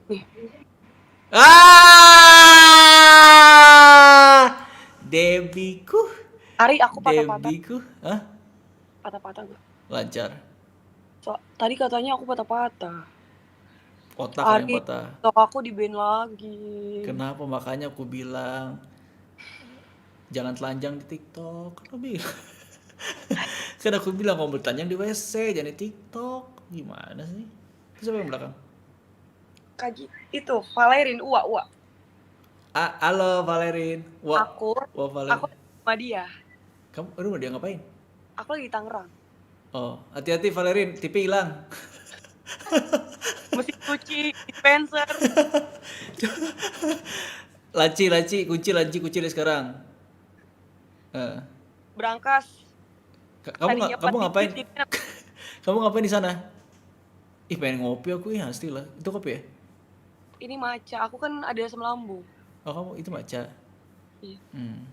Nih, Debiku, Ari aku patah-patah. Debiku, hah? Patah-patah gue. Lancar. Tadi katanya aku patah-patah. Otak yang Ari, patah. TikTok aku di-ban lagi. Kenapa? Makanya aku bilang jangan telanjang di TikTok. Kan aku bilang. Kan aku bilang kamu bertelanjang di WC, jangan di TikTok. Gimana sih? Itu siapa yang belakang? Kaji itu Valerin, Ua. Halo Valerin. Wah, Aku wah Valerin. sama dia. Kamu, aduh dia ngapain? Aku lagi di Tangerang. Oh, hati-hati Valerin, TV hilang. Mesin cuci, dispenser, Laci, kunci deh sekarang. Eh, berangkas. Tadinya kamu 4 ngapain? digit jadi Kamu ngapain di sana? Ih, pengen ngopi aku ya, pasti lah. Itu kopi ya? ini maca. Aku kan ada asam lambung. Oh, kamu itu maca. Iya. Hmm.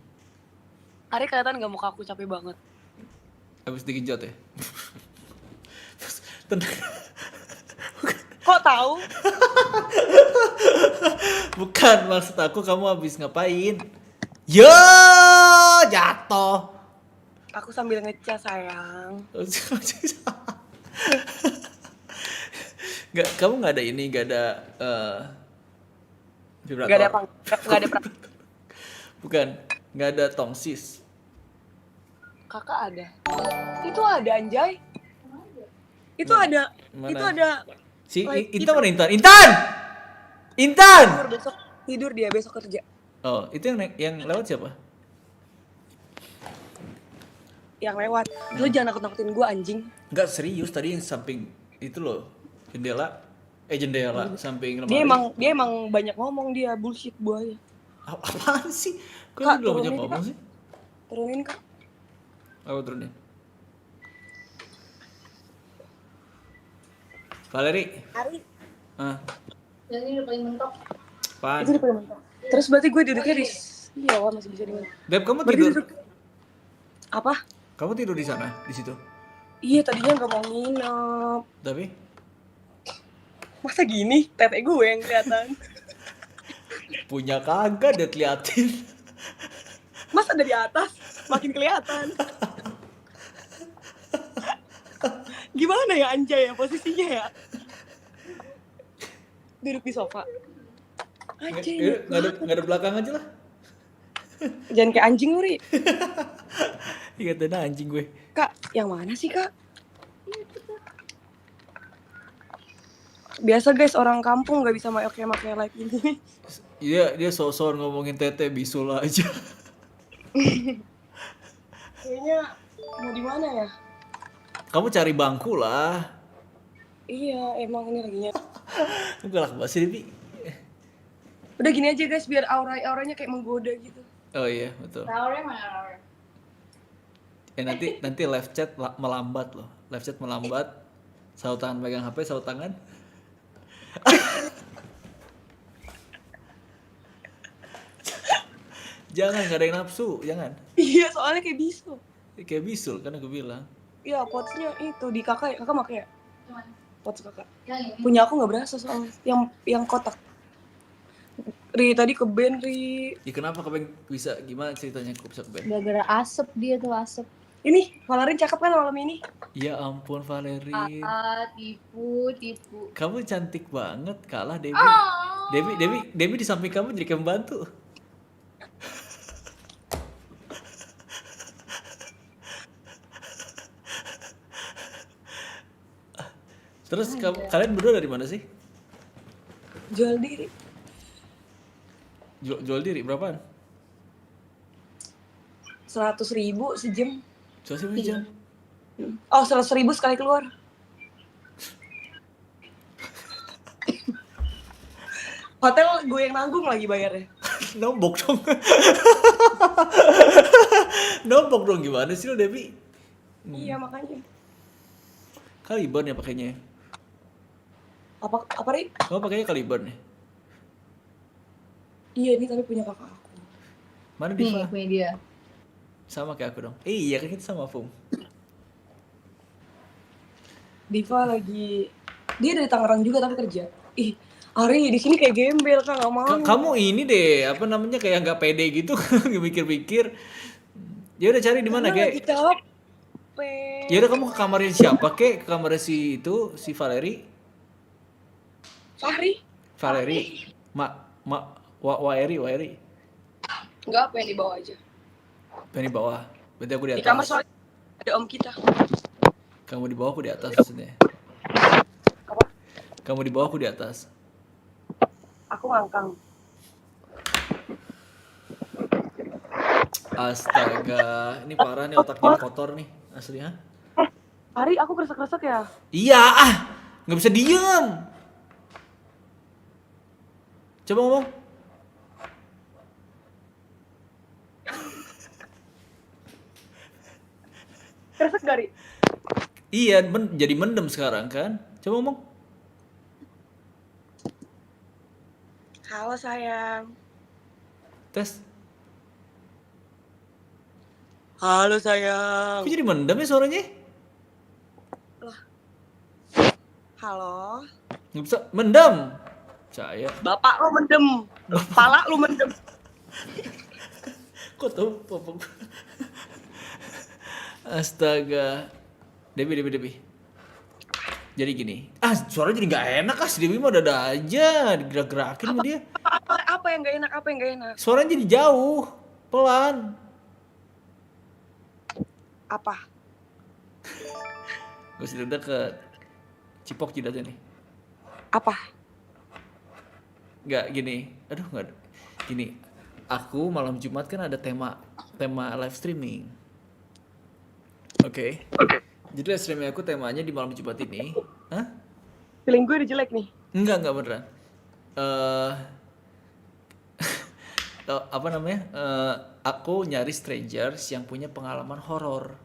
Ari kelihatan gak muka aku capek banget. Habis digenjot ya? Tenang. Kok tahu? Bukan, maksud aku kamu habis ngapain? Yo, jatuh. Aku sambil ngecas sayang. Nggak, kamu nggak ada ini, nggak ada Gak ada vibrator. gak ada Bukan, nggak ada tongsis. kakak ada. Itu ada anjay. Itu Mana? ada. Mana? Itu ada. Si Like, Intan mana Intan? Intan! Intan! Tidur dia besok kerja. Oh, itu yang lewat siapa? Yang lewat. Lu jangan nakut-nakutin gue anjing. Enggak serius, tadi yang samping itu loh. Jendela samping lemari. Dia emang banyak ngomong dia, bullshit buaya. Apaan sih? Kok Kak, lu banyak turunin, ngomong Kak. sih? Turunin Kak. Apa turunin? Valeri. Ari. Ah, Yang ini udah paling mentok. apaan? Itu udah paling mentok. Terus berarti gue duduknya di iya, masih bisa di mana? Beb, kamu Berarti tidur. duduk apa? Kamu tidur di sana, di situ. Iya, tadinya gak mau nginep. Tapi Masa gini? Tete gue yang kelihatan. punya kagak dia keliatin. Masa dari atas makin kelihatan. Gimana ya anjay ya posisinya ya? Duduk di sofa. Anjay. Nggak ada belakang aja lah. Jangan kayak anjing lu, Ri. Iya, tadi anjing gue. Kak, yang mana sih, Kak? Biasa guys, orang kampung gak bisa pakai live ini. Iya, dia sok-sok ngomongin tete bisul aja. Kayaknya mau di mana ya? Kamu cari bangku lah. Iya, emang ini lagi nyet. Galak banget sih, Bi. Udah gini aja guys, biar auranya kayak menggoda gitu. Oh iya, betul. Raurnya mana Raur? Nanti live chat melambat loh. Live chat melambat. Saut tangan pegang HP, saut tangan. Jangan, gak ada yang nafsu, jangan. Iya, soalnya kayak bisul. Kayak bisul kan aku bilang. Iya, potsnya itu di kakak pakai ya? Cuman Pots kakak. yang ini. Punya aku nggak berasa soalnya. Yang kotak. Ri tadi ke band Ri. Ya kenapa kebeng bisa, gimana ceritanya kok bisa kebeng? Gara-gara asap dia tuh asap. Ini Valerin cakep kan malam ini? Ya ampun Valerin. Tipu. Kamu cantik banget, kalah Debbie. Oh. Debbie di samping kamu jadi kayak pembantu. Terus kalian berdua dari mana sih? Jual diri. Jual diri berapaan? 100.000 sejam. Jual jam. Oh, 100.000 sekali keluar. Hotel gue yang nanggung lagi bayarnya. Nombok dong. Nombok dong, gimana sih lo Debbie? Iya makanya. Kaliber ya pakainya. Apa Ri? Kamu pakainya Kaliber nih. Iya ini tapi punya kakak aku. Mana Diva? Nih punya dia. Sama kayak aku dong. Iya kan kita sama Fung. Diva lagi dia dari Tangerang juga tapi kerja. Ih, Ari di sini kayak gembel Kak, nggak mau. Kamu ini deh, apa namanya, kayak nggak pede gitu, mikir-mikir. Ya udah cari di mana, Karena lagi kek? capek. Ya udah kamu ke kamarnya siapa, kek? Ke kamarnya si itu, si Valeri. Fahri? Valeri. Waeri. Enggak, apa yang di bawah aja. Pengen di bawah. Berarti aku di Di kamar atas. soalnya ada om kita. Kamu di bawah, aku di atas maksudnya. Apa? Kamu di bawah, aku di atas. Aku ngangkang. Astaga, ini parah nih, otaknya kotor nih, asli, ha? Ari, aku kresek-kresek ya? Iya, nggak bisa diem. Coba ngomong. Kresek gak, Ri? Iya, jadi mendem sekarang kan? Coba ngomong. Halo sayang. Tes. Halo sayang. Kok jadi mendem ya suaranya? Halo. Nggak bisa mendem. Saya. Bapak lu mendem. Pala lu mendem. Kok tahu popok? Astaga. Debi. Jadi gini. Suaranya jadi nggak enak, si Debi mah ada aja, digerak-gerakin sama dia. Apa yang gak enak? Apa yang gak enak? Suaranya jadi jauh, pelan. Apa? Gue sudah deket. Cipok jidatnya nih. Apa? Nggak gini. Aduh nggak. Gini. Aku malam Jumat kan ada tema live streaming. Oke. Jadi live streaming aku temanya di malam Jumat ini. Hah? Feeling gue udah jelek nih. Enggak beneran. Apa namanya? Aku nyari strangers yang punya pengalaman horor.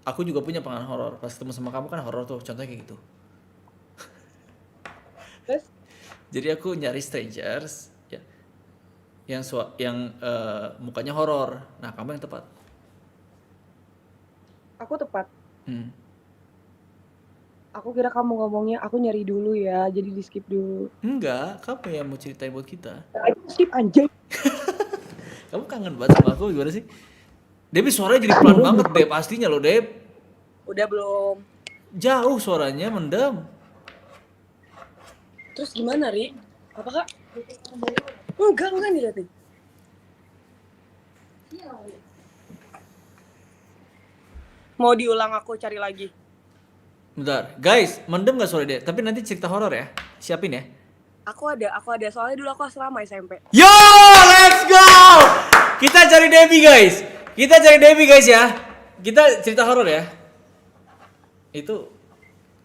Aku juga punya pengalaman horor. Pas ketemu sama kamu kan horor tuh, contohnya kayak gitu. Terus? Jadi aku nyari strangers ya, yang mukanya horor. Nah, kamu yang tepat. Aku tepat. Hmm. Aku kira kamu ngomongnya aku nyari dulu ya, jadi di skip dulu. Enggak, kamu yang mau ceritain buat kita. Skip anjay. Kamu kangen banget sama aku gimana sih? Debi suaranya jadi pelan banget, Deb. Pastinya loh, Deb. Udah belum? Jauh suaranya, mendem. Terus gimana, Ri? Apa, Kak? Enggak dilihatin. Mau diulang aku cari lagi. Bentar, guys, mendem gak suara dia? Tapi nanti cerita horor ya, siapin ya. Aku ada. Soalnya dulu aku asrama SMP. Yo, let's go! Kita cari Debbie guys ya. Kita cerita horor ya. Itu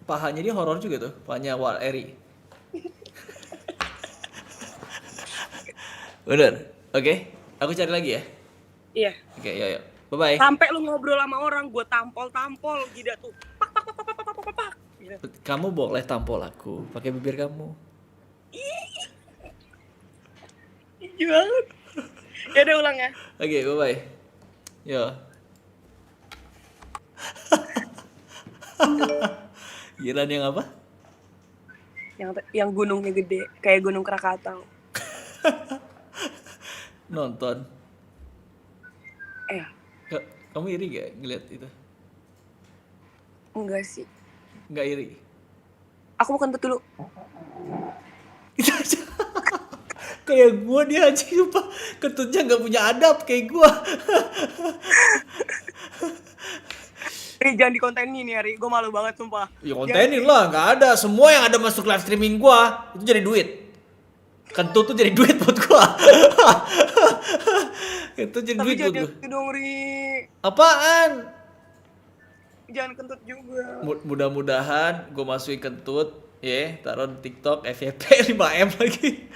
pahanya dia horor juga tuh, pahanya Wal Eri. Bener, oke. Aku cari lagi ya. Iya. Oke, yuk. Bye-bye. Sampai lu ngobrol sama orang, gue tampol jidat tuh. Pak. Gitu. Kamu boleh tampol aku, pakai bibir kamu. Ih, banget. Ya udah ulang ya. Oke, bye-bye. Yo. Gila nih yang apa? Yang gunungnya gede, kayak Gunung Krakatau. Nonton. Kamu iri gak ngeliat itu? Enggak sih. Nggak iri? Aku mau kentut dulu. Kayak gua dia aja lupa. Kentutnya nggak punya adab kayak gua. Ri, jangan dikontenin ya, Ri. Gue malu banget, sumpah. Ya kontenin lah, nggak ada. Semua yang ada masuk live streaming gua, itu jadi duit. Kentut tuh jadi duit buat gua. Itu jadi Tapi duit buat jangan gua. gitu dong, Ri. Apaan? Jangan kentut juga. Mudah-mudahan gue masukin kentut, ya, taruh di TikTok FYP 5M lagi.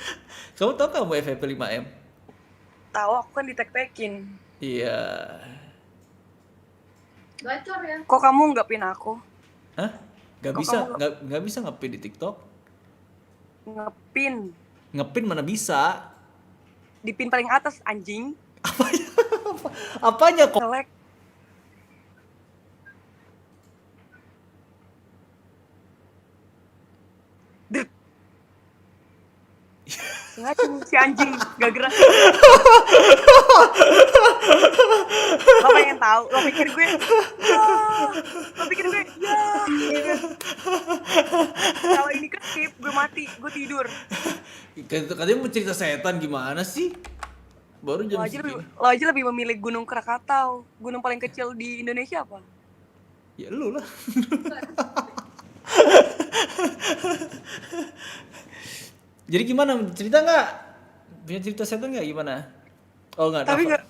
Kamu tahu kamu FYP 5M? Tahu, aku kan ditek-tekin. Iya. Gacor ya. Kok kamu nggak pin aku? Hah? Gak Kok bisa, kamu nggak bisa ngepin di TikTok. Ngepin. Ngepin mana bisa? Di pin paling atas, anjing. Apanya kok? Selek. Sengaja si anjing gak gerak. Lo pengen tahu? Lo pikir gue? Ya. Lo pikir gue? Ya. Gitu. Kalau ini kan skip, gue mati, gue tidur. Katanya mau cerita setan gimana sih? Baru jam segini. Lo aja lebih memilih Gunung Krakatau. Gunung paling kecil di Indonesia apa? Ya lu lah. Jadi gimana? Cerita nggak? Punya cerita setan nggak gimana? Oh nggak.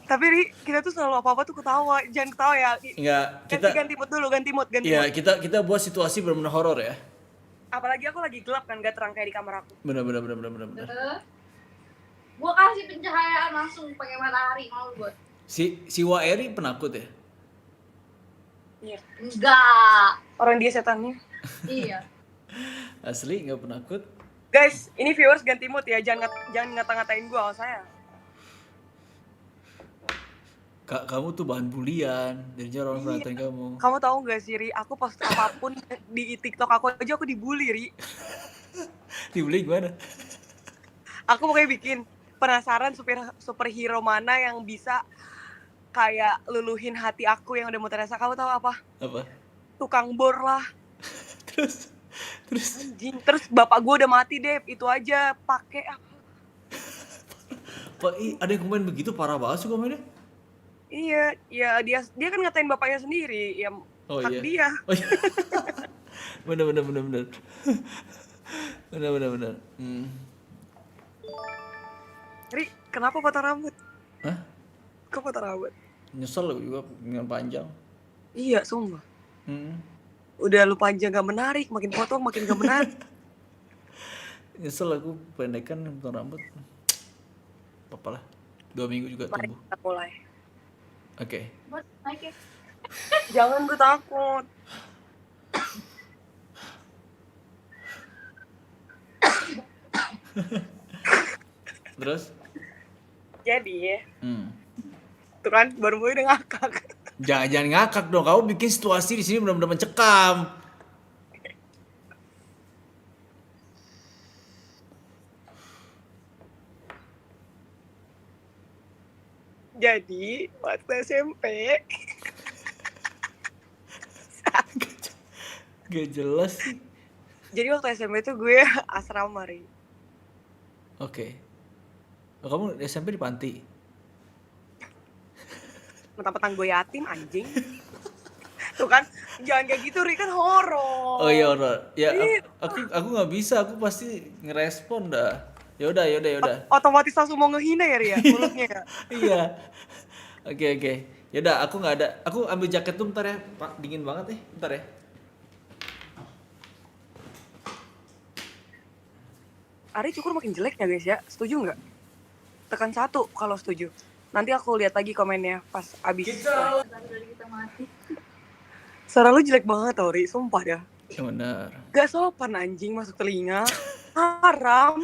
Tapi Ri, kita tuh selalu apa tuh ketawa. Jangan ketawa ya. Nggak. Kita. Ganti mood dulu, ganti mood. Iya kita buat situasi benar-benar horor ya. Apalagi aku lagi gelap kan, gak terang kayak di kamar aku. Benar. Gua kasih pencahayaan langsung pakai matahari mau buat. Si Waeri penakut ya? Iya. Enggak. Orang dia setannya. Iya. Asli nggak penakut. Guys, ini viewers ganti mood ya. Jangan ngata-ngatain gue, saya. Kamu tuh bahan bulian, jadinya orang perhatiin kamu. Kamu tahu gak sih, Ri? Aku post apapun di TikTok aku aja aku dibully, Ri. Dibully gimana? Aku pokoknya bikin penasaran superhero mana yang bisa kayak luluhin hati aku yang udah mau terasa. Kamu tahu apa? Apa? Tukang bor lah. Terus Anjing. Terus bapak gue udah mati, Dep. Itu aja pakai apa? Pak, ada yang komen begitu, parah banget sih komennya. Iya, ya dia kan ngatain bapaknya sendiri, ya hak dia. Oh iya. Bener. Bener. Ri, kenapa potong rambut? Hah? Kok potong rambut? Nyesel juga dengan panjang. Iya, sumpah. Udah lu panjang gak menarik, makin potong makin gak menarik. Nyesel aku pendekan potong rambut. Apa lah, 2 minggu juga Mari tumbuh. kita mulai. Oke. Buat naik ya. Jangan, gue takut. Terus? Jadi, tuh kan baru mulai udah ngakak. Jangan ngakak dong, kamu bikin situasi di sini benar-benar mencekam. Jadi, waktu SMP. Gak jelas sih. Jadi waktu SMP tuh gue asrama, Ri. Oke. Oh, kamu SMP di panti? Mentang-mentang gue yatim, anjing. Tuh kan, jangan kayak gitu, Ri, kan horor. Oh iya horor. Ya aku nggak bisa, aku pasti ngerespon dah. Yaudah. Otomatis langsung mau ngehina ya, Ri, ya, mulutnya ya. Iya. Oke. Yaudah, aku nggak ada. Aku ambil jaket tuh bentar ya, Pak. Dingin banget nih, bentar ya. Ari cukur makin jelek ya, guys ya. Setuju nggak? Tekan 1 kalau setuju. Nanti aku lihat lagi komennya pas abis. Dari kita mati. Suara lu jelek banget, Tori. Sumpah dah. Yang benar. Gak sopan anjing masuk telinga. Haram.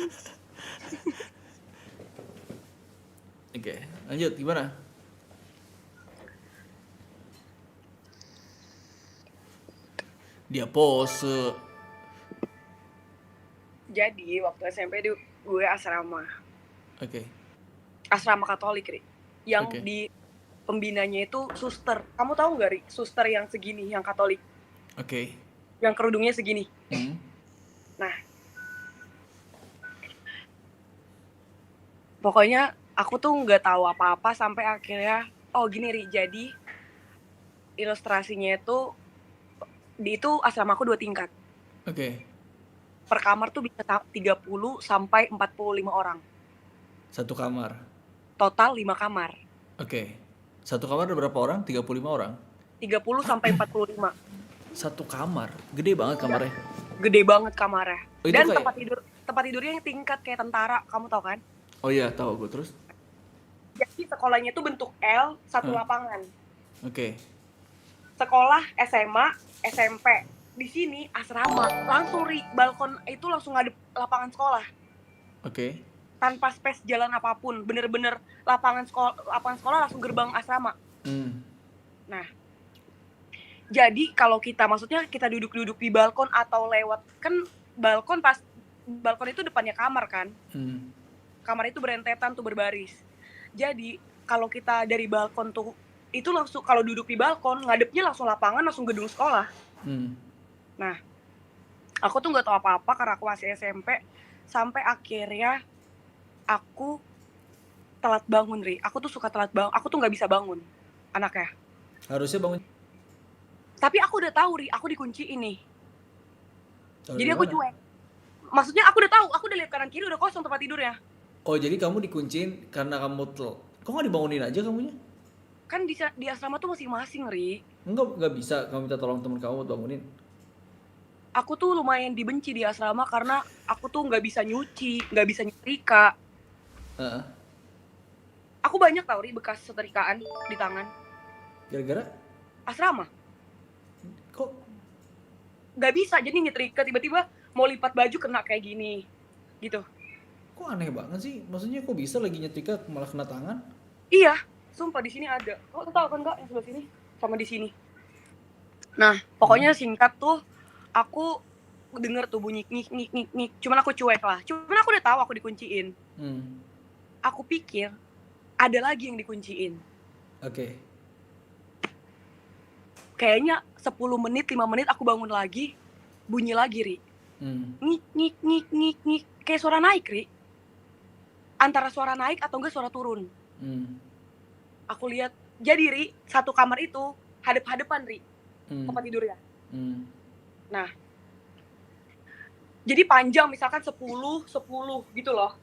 Oke, lanjut gimana? Dia pose. Jadi waktu SMP gue asrama. Oke. Asrama Katolik, Ri. Yang Oke. di pembinanya itu suster. Kamu tahu nggak, Ri? Suster yang segini, yang Katolik. Oke. Yang kerudungnya segini. Nah, pokoknya aku tuh nggak tahu apa-apa sampai akhirnya, oh gini, Ri. Jadi ilustrasinya itu asrama aku 2 tingkat. Oke. Per kamar tuh bisa 30 sampai 45 orang. Satu kamar. Total 5 kamar. Oke. Satu kamar ada berapa orang? 35 orang. 30 sampai 45. Satu kamar. Gede banget kamarnya. Gede banget kamarnya. Oh, itu Dan kayak- tempat tidurnya yang tingkat kayak tentara, kamu tahu kan? Oh iya, tahu gue terus. Jadi sekolahnya tuh bentuk L, satu lapangan. Oke. Sekolah SMA, SMP. Di sini asrama, langsung balkon itu langsung ngadep lapangan sekolah. Oke. Tanpa space jalan apapun, bener-bener lapangan sekolah langsung gerbang asrama. Nah, jadi kalau maksudnya kita duduk-duduk di balkon atau lewat, kan balkon itu depannya kamar kan. kamar itu berentetan tuh berbaris. Jadi kalau kita dari balkon tuh itu langsung, kalau duduk di balkon ngadepnya langsung lapangan, langsung gedung sekolah. Nah, aku tuh nggak tahu apa-apa karena aku masih SMP, sampai akhirnya aku telat bangun, Ri. Aku tuh suka telat bangun. Aku tuh nggak bisa bangun anaknya. Harusnya bangun. Tapi aku udah tahu, Ri, aku dikunci ini. Oh, Jadi aku cuek. Maksudnya aku udah tahu, aku udah lihat kanan kiri udah kosong tempat tidurnya. Oh, jadi kamu dikunciin karena kamu telat. Kok nggak dibangunin aja kamunya? Kan di asrama tuh masing-masing, Ri. Nggak bisa kamu minta tolong teman kamu buat bangunin. Aku tuh lumayan dibenci di asrama karena aku tuh nggak bisa nyuci, nggak bisa nyetrika. Aku banyak tau, Ri, bekas setrikaan di tangan. Gara-gara? Asrama. Kok? Nggak bisa, jadi nyetrika tiba-tiba mau lipat baju kena kayak gini. Gitu. Kok aneh banget sih? Maksudnya kok bisa lagi nyetrika malah kena tangan? Iya, sumpah di sini ada. Oh, tahu kan enggak yang sebelah sini sama di sini. Nah, pokoknya singkat tuh aku denger tuh bunyi ngik. Cuman aku cuek lah. Cuman aku udah tahu aku dikunciin. Aku pikir ada lagi yang dikunciin. Oke. Kayaknya 10 menit, 5 menit aku bangun lagi, bunyi lagi, Ri. Ngik. Kayak suara naik, Ri. Antara suara naik atau enggak suara turun. Aku lihat, jadi, Ri, satu kamar itu hadap-hadapan, Ri, tempat tidurnya. Nah, jadi panjang misalkan 10 gitu loh.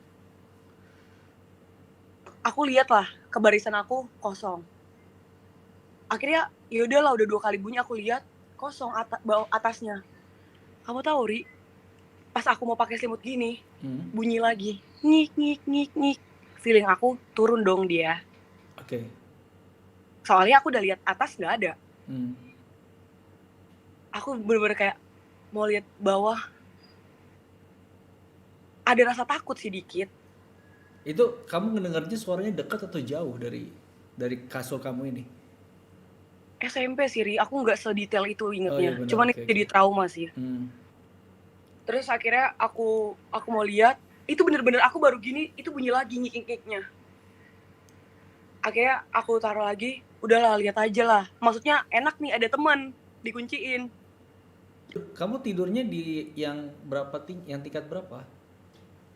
Aku lihat lah ke barisan aku kosong. Akhirnya ya udahlah, udah 2 kali bunyi aku lihat kosong bawah atasnya. Kamu tahu, Ri, pas aku mau pakai selimut gini, bunyi lagi. Ngik. Feeling aku turun dong dia. Oke. Soalnya aku udah lihat atas nggak ada. Aku bener-bener kayak mau lihat bawah. Ada rasa takut sih dikit. Itu kamu ngedengarnya suaranya dekat atau jauh dari kasur kamu ini? SMP sih, Ri. Aku nggak sedetail itu ingetnya. Iya benar, Cuman oke. jadi trauma sih. Terus akhirnya aku mau lihat, itu bener-bener aku baru gini, itu bunyi lagi ngik-ngiknya. Akhirnya aku taruh lagi, udahlah lihat aja lah. Maksudnya enak nih ada teman dikunciin. Kamu tidurnya di yang berapa yang tingkat berapa?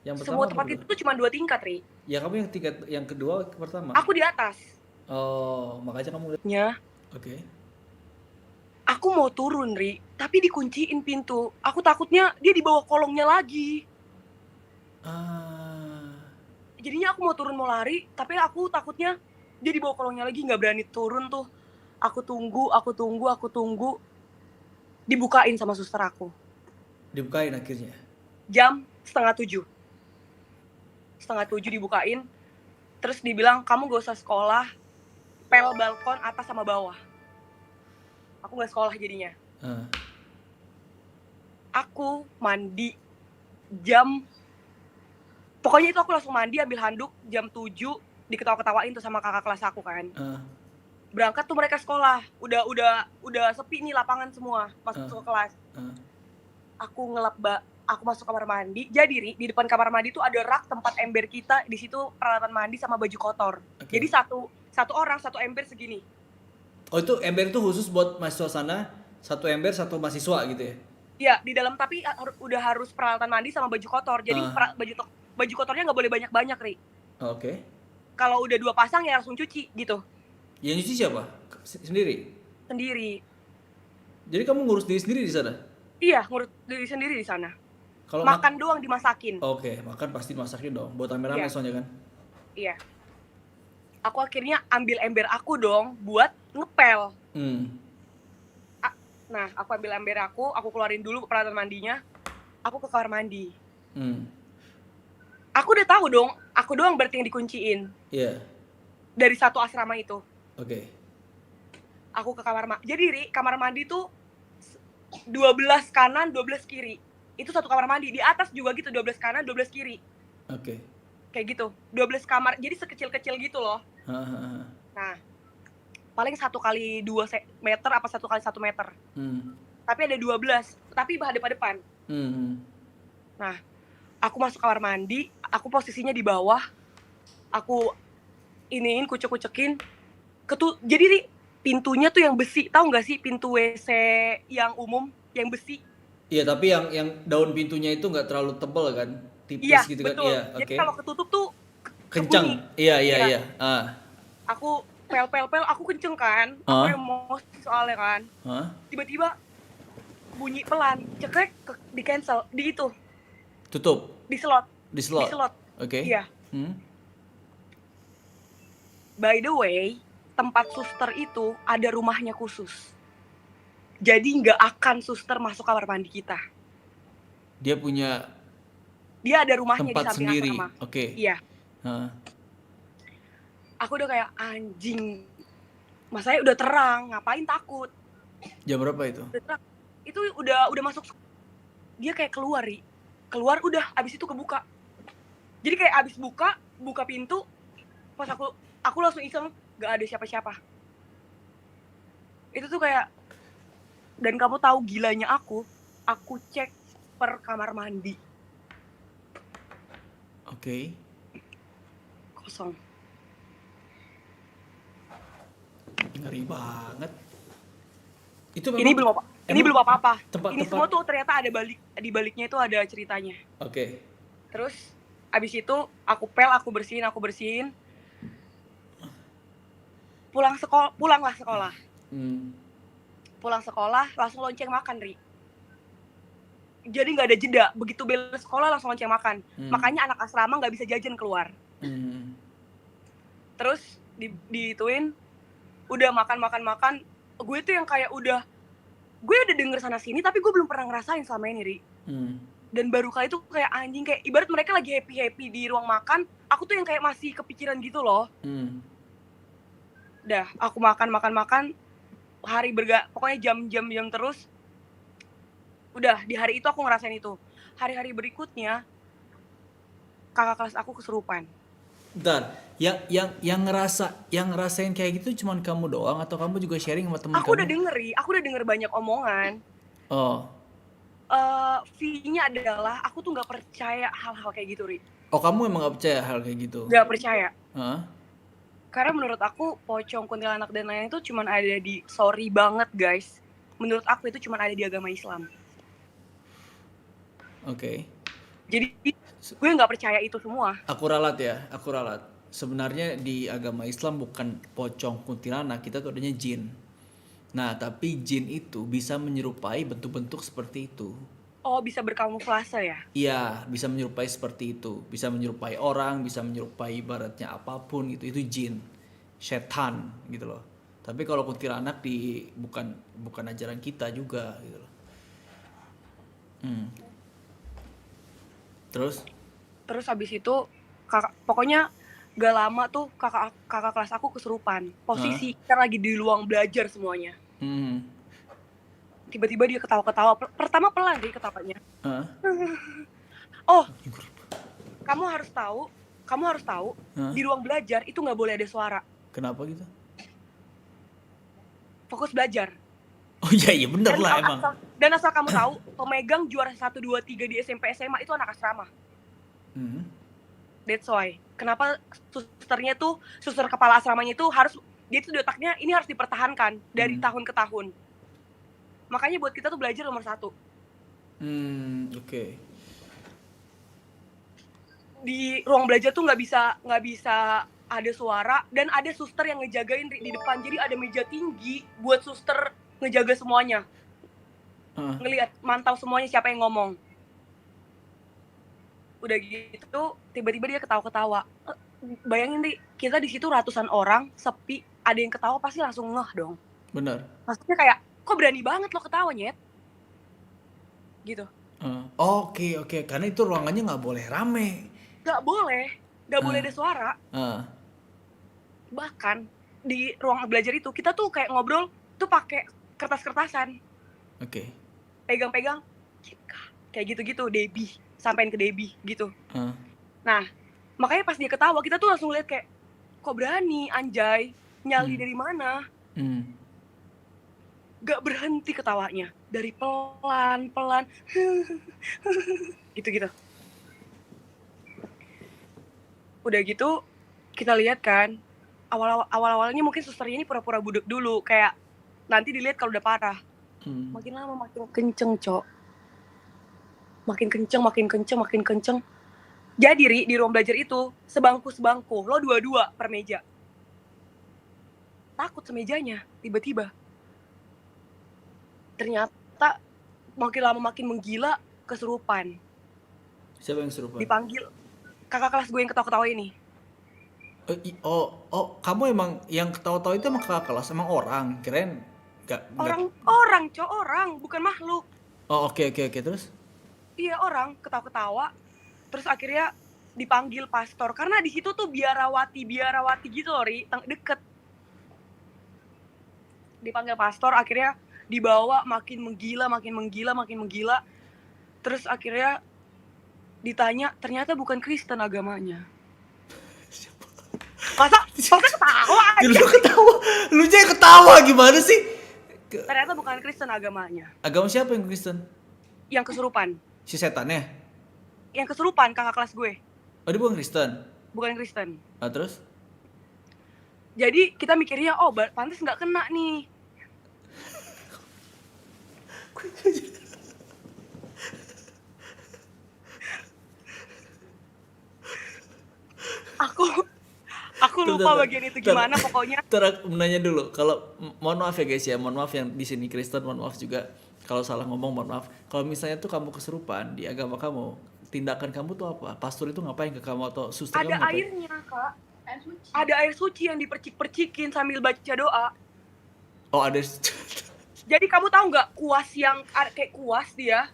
Yang pertama Semua tempat itu tuh cuma 2 tingkat, Ri. Ya kamu yang tingkat yang kedua pertama. Aku di atas. Oh, makanya kamu Ya. Oke. Aku mau turun, Ri, tapi dikunciin pintu. Aku takutnya dia di bawah kolongnya lagi. Jadinya aku mau turun mau lari, tapi aku takutnya dia di bawah kolongnya lagi, nggak berani turun tuh. Aku tunggu. Dibukain sama suster aku. Dibukain akhirnya? Jam 6:30. 6:30 dibukain. Terus dibilang, kamu gak usah sekolah, pel balkon atas sama bawah. Aku gak sekolah jadinya. Aku mandi pokoknya itu aku langsung mandi, ambil handuk, jam 7 diketawa-ketawain tuh sama kakak kelas aku kan. Berangkat tuh mereka sekolah, udah sepi nih lapangan semua, masuk ke kelas. Aku masuk kamar mandi. Jadi, Ri, di depan kamar mandi tuh ada rak tempat ember kita, di situ peralatan mandi sama baju kotor. Okay. Jadi satu orang satu ember segini. Oh, itu ember itu khusus buat mahasiswa sana, satu ember satu mahasiswa gitu ya? Iya, di dalam, tapi udah harus peralatan mandi sama baju kotor. Jadi baju kotornya nggak boleh banyak-banyak, Ri. Oke. Kalau udah 2 pasang ya langsung cuci gitu. Yang nyuci siapa? Sendiri? Sendiri. Jadi kamu ngurus diri sendiri di sana? Iya, ngurus diri sendiri di sana. Kalau makan doang dimasakin. Oke, makan pasti dimasakin dong. Buat rame-rame soalnya kan? Iya. Aku akhirnya ambil ember aku dong buat ngepel. Nah, aku ambil ember aku keluarin dulu peralatan mandinya. Aku ke kamar mandi. Aku udah tahu dong, aku doang berarti yang dikunciin. Iya. Dari satu asrama itu. Oke. Aku ke kamar mandi. Jadi, Ri, kamar mandi tuh 12 kanan, 12 kiri. Itu satu kamar mandi. Di atas juga gitu, 12 kanan, 12 kiri. Oke. Kayak gitu. 12 kamar, jadi sekecil-kecil gitu loh. Nah, paling 1 kali 2 meter apa 1 kali 1 meter. Tapi ada 12, tapi hadap-hadapan. Nah, Aku masuk kamar mandi, aku posisinya di bawah, aku iniin kucek-kucekin, jadi Ri, pintunya tuh yang besi, tahu nggak sih pintu WC yang umum yang besi? Iya, tapi yang daun pintunya itu nggak terlalu tebal kan, Iya, tipis gitu kan? betul. Iya, Jadi oke. kalau ketutup tuh kebunyi. Kencang. Iya, iya, Iya, iya. aku pel, aku kenceng kan, aku Ah, emosi soalnya kan. ah, Tiba-tiba bunyi pelan, cekrek di cancel, di itu, tutup di slot, di di slot. slot. Oke. Iya. Hmm. By the way, tempat suster itu ada rumahnya khusus. Jadi nggak akan suster masuk kamar mandi kita. Dia punya Dia ada rumahnya di tempat samping asrama. sendiri. Oke. Iya. Ah, Aku udah kayak anjing. Masanya udah terang, ngapain takut? jam berapa itu? Udah terang. Itu udah masuk. Dia kayak keluar, Ri. Keluar udah, abis itu kebuka. Jadi kayak abis buka pintu, pas aku langsung iseng, gak ada siapa-siapa. Itu tuh kayak, dan kamu tahu gilanya aku cek per kamar mandi, Oke. kosong. Ngeri banget. Itu Ini memang belum apa-apa. Ini tempat-tempat. semua tuh ternyata ada di baliknya itu ada ceritanya. Oke. Terus abis itu aku bersihin. Pulanglah sekolah. Hmm. Pulang sekolah langsung lonceng makan, Ri. Jadi nggak ada jeda, begitu beres sekolah langsung lonceng makan. Makanya anak asrama nggak bisa jajan keluar. Terus diituin, udah makan. Gue tuh yang kayak gue udah denger sana sini tapi gue belum pernah ngerasain selama ini, Ri. Dan baru kali itu kayak anjing, kayak ibarat mereka lagi happy di ruang makan, aku tuh yang kayak masih kepikiran gitu loh. Dah, aku makan, pokoknya jam terus. Udah, di hari itu aku ngerasain itu. Hari-hari berikutnya kakak kelas aku kesurupan. Bentar, yang ngerasain kayak gitu cuman kamu doang atau kamu juga sharing sama teman Aku kamu? aku udah denger banyak omongan. Oh. V-nya adalah aku tuh nggak percaya hal-hal kayak gitu, Ri. Oh, kamu emang gak percaya hal kayak gitu? Nggak percaya. Hah? Karena menurut aku pocong, kuntilanak dan lain-lain itu cuman ada sorry banget guys, menurut aku itu cuman ada di agama Islam. Oke. Jadi gue nggak percaya itu semua. Aku ralat. Sebenarnya di agama Islam bukan pocong kuntilanak, kita tuh adanya jin. Nah, tapi jin itu bisa menyerupai bentuk-bentuk seperti itu. Oh, bisa berkamuflase ya? Iya, bisa menyerupai seperti itu. Bisa menyerupai orang, bisa menyerupai ibaratnya apapun gitu. Itu jin, setan gitu loh. Tapi kalau kuntilanak bukan ajaran kita juga gitu loh. Terus habis itu pokoknya gak lama tuh kakak kelas aku kesurupan. Posisi kan lagi di ruang belajar semuanya. Tiba-tiba dia ketawa-ketawa. Pertama pelan sih ketawanya. Oh, kamu harus tahu di ruang belajar itu nggak boleh ada suara. Kenapa gitu? Fokus belajar. Oh iya bener lah emang. Dan asal kamu tahu, pemegang juara 1, 2, 3 di SMP SMA itu anak asrama. That's why. Kenapa suster kepala asramanya itu dia itu di otaknya ini harus dipertahankan dari tahun ke tahun. Makanya buat kita tuh belajar nomor 1. Oke. Di ruang belajar tuh nggak bisa ada suara, dan ada suster yang ngejagain di depan. Jadi ada meja tinggi buat suster ngejaga semuanya. Ngelihat, mantau semuanya siapa yang ngomong. Udah gitu tiba-tiba dia ketawa-ketawa. Bayangin deh, kita di situ ratusan orang, sepi, ada yang ketawa pasti langsung ngeh dong. Benar. Maksudnya kayak, kok berani banget lo ketawa, Nyet? Gitu. Oke. Karena itu ruangannya nggak boleh rame. Nggak boleh ada suara. Bahkan di ruang belajar itu kita tuh kayak ngobrol tuh pakai kertas-kertasan. Oke. Pegang-pegang, kayak gitu-gitu, Debbie, sampein ke Debbie gitu. Nah, makanya pas dia ketawa kita tuh langsung lihat kayak, kok berani anjay, nyali dari mana? Gak berhenti ketawanya, dari pelan-pelan gitu-gitu. Udah gitu kita lihat kan, awalnya mungkin susternya ini pura-pura budek dulu, kayak nanti dilihat kalau udah parah. Makin lama makin kenceng, Cok. Makin kenceng. Jadi Ri, di ruang belajar itu sebangku, lo dua-dua per meja. Takut semejanya, tiba-tiba. Ternyata makin lama makin menggila, kesurupan. Siapa yang kesurupan? Dipanggil kakak kelas gue yang ketawa-ketawa ini. Kamu emang yang ketawa-tawa itu emang kakak kelas, emang orang? Kirain Orang, Cok, orang, bukan makhluk. Oh, oke, terus? Iya, orang ketawa-ketawa. Terus akhirnya dipanggil pastor karena di situ tuh biarawati gitu loh, Ri, deket. Dipanggil pastor, akhirnya dibawa makin menggila. Terus akhirnya ditanya, ternyata bukan Kristen agamanya. Masa ketawa aja? Lu jangan ketawa, gimana sih? Ternyata bukan Kristen agamanya. Agama siapa yang Kristen? Yang kesurupan. Si setannya? Yang kesurupan, kakak kelas gue. Oh, dia bukan Kristen? Bukan Kristen. Terus? Jadi kita mikirnya, oh pantas nggak kena nih. Aku lupa bagian itu gimana pokoknya. Menanya dulu, kalau mohon maaf ya guys ya, mohon maaf yang di sini Kristen, mohon maaf juga kalau salah ngomong, mohon maaf. Kalau misalnya tuh kamu kesurupan di agama kamu, tindakan kamu tuh apa? Pastor itu ngapain ke kamu atau suster kamu ngapain? Ada airnya, Kak. Ada air suci yang dipercik-percikin sambil baca doa. Oh, ada. Jadi kamu tahu nggak kuas yang kayak kuas dia?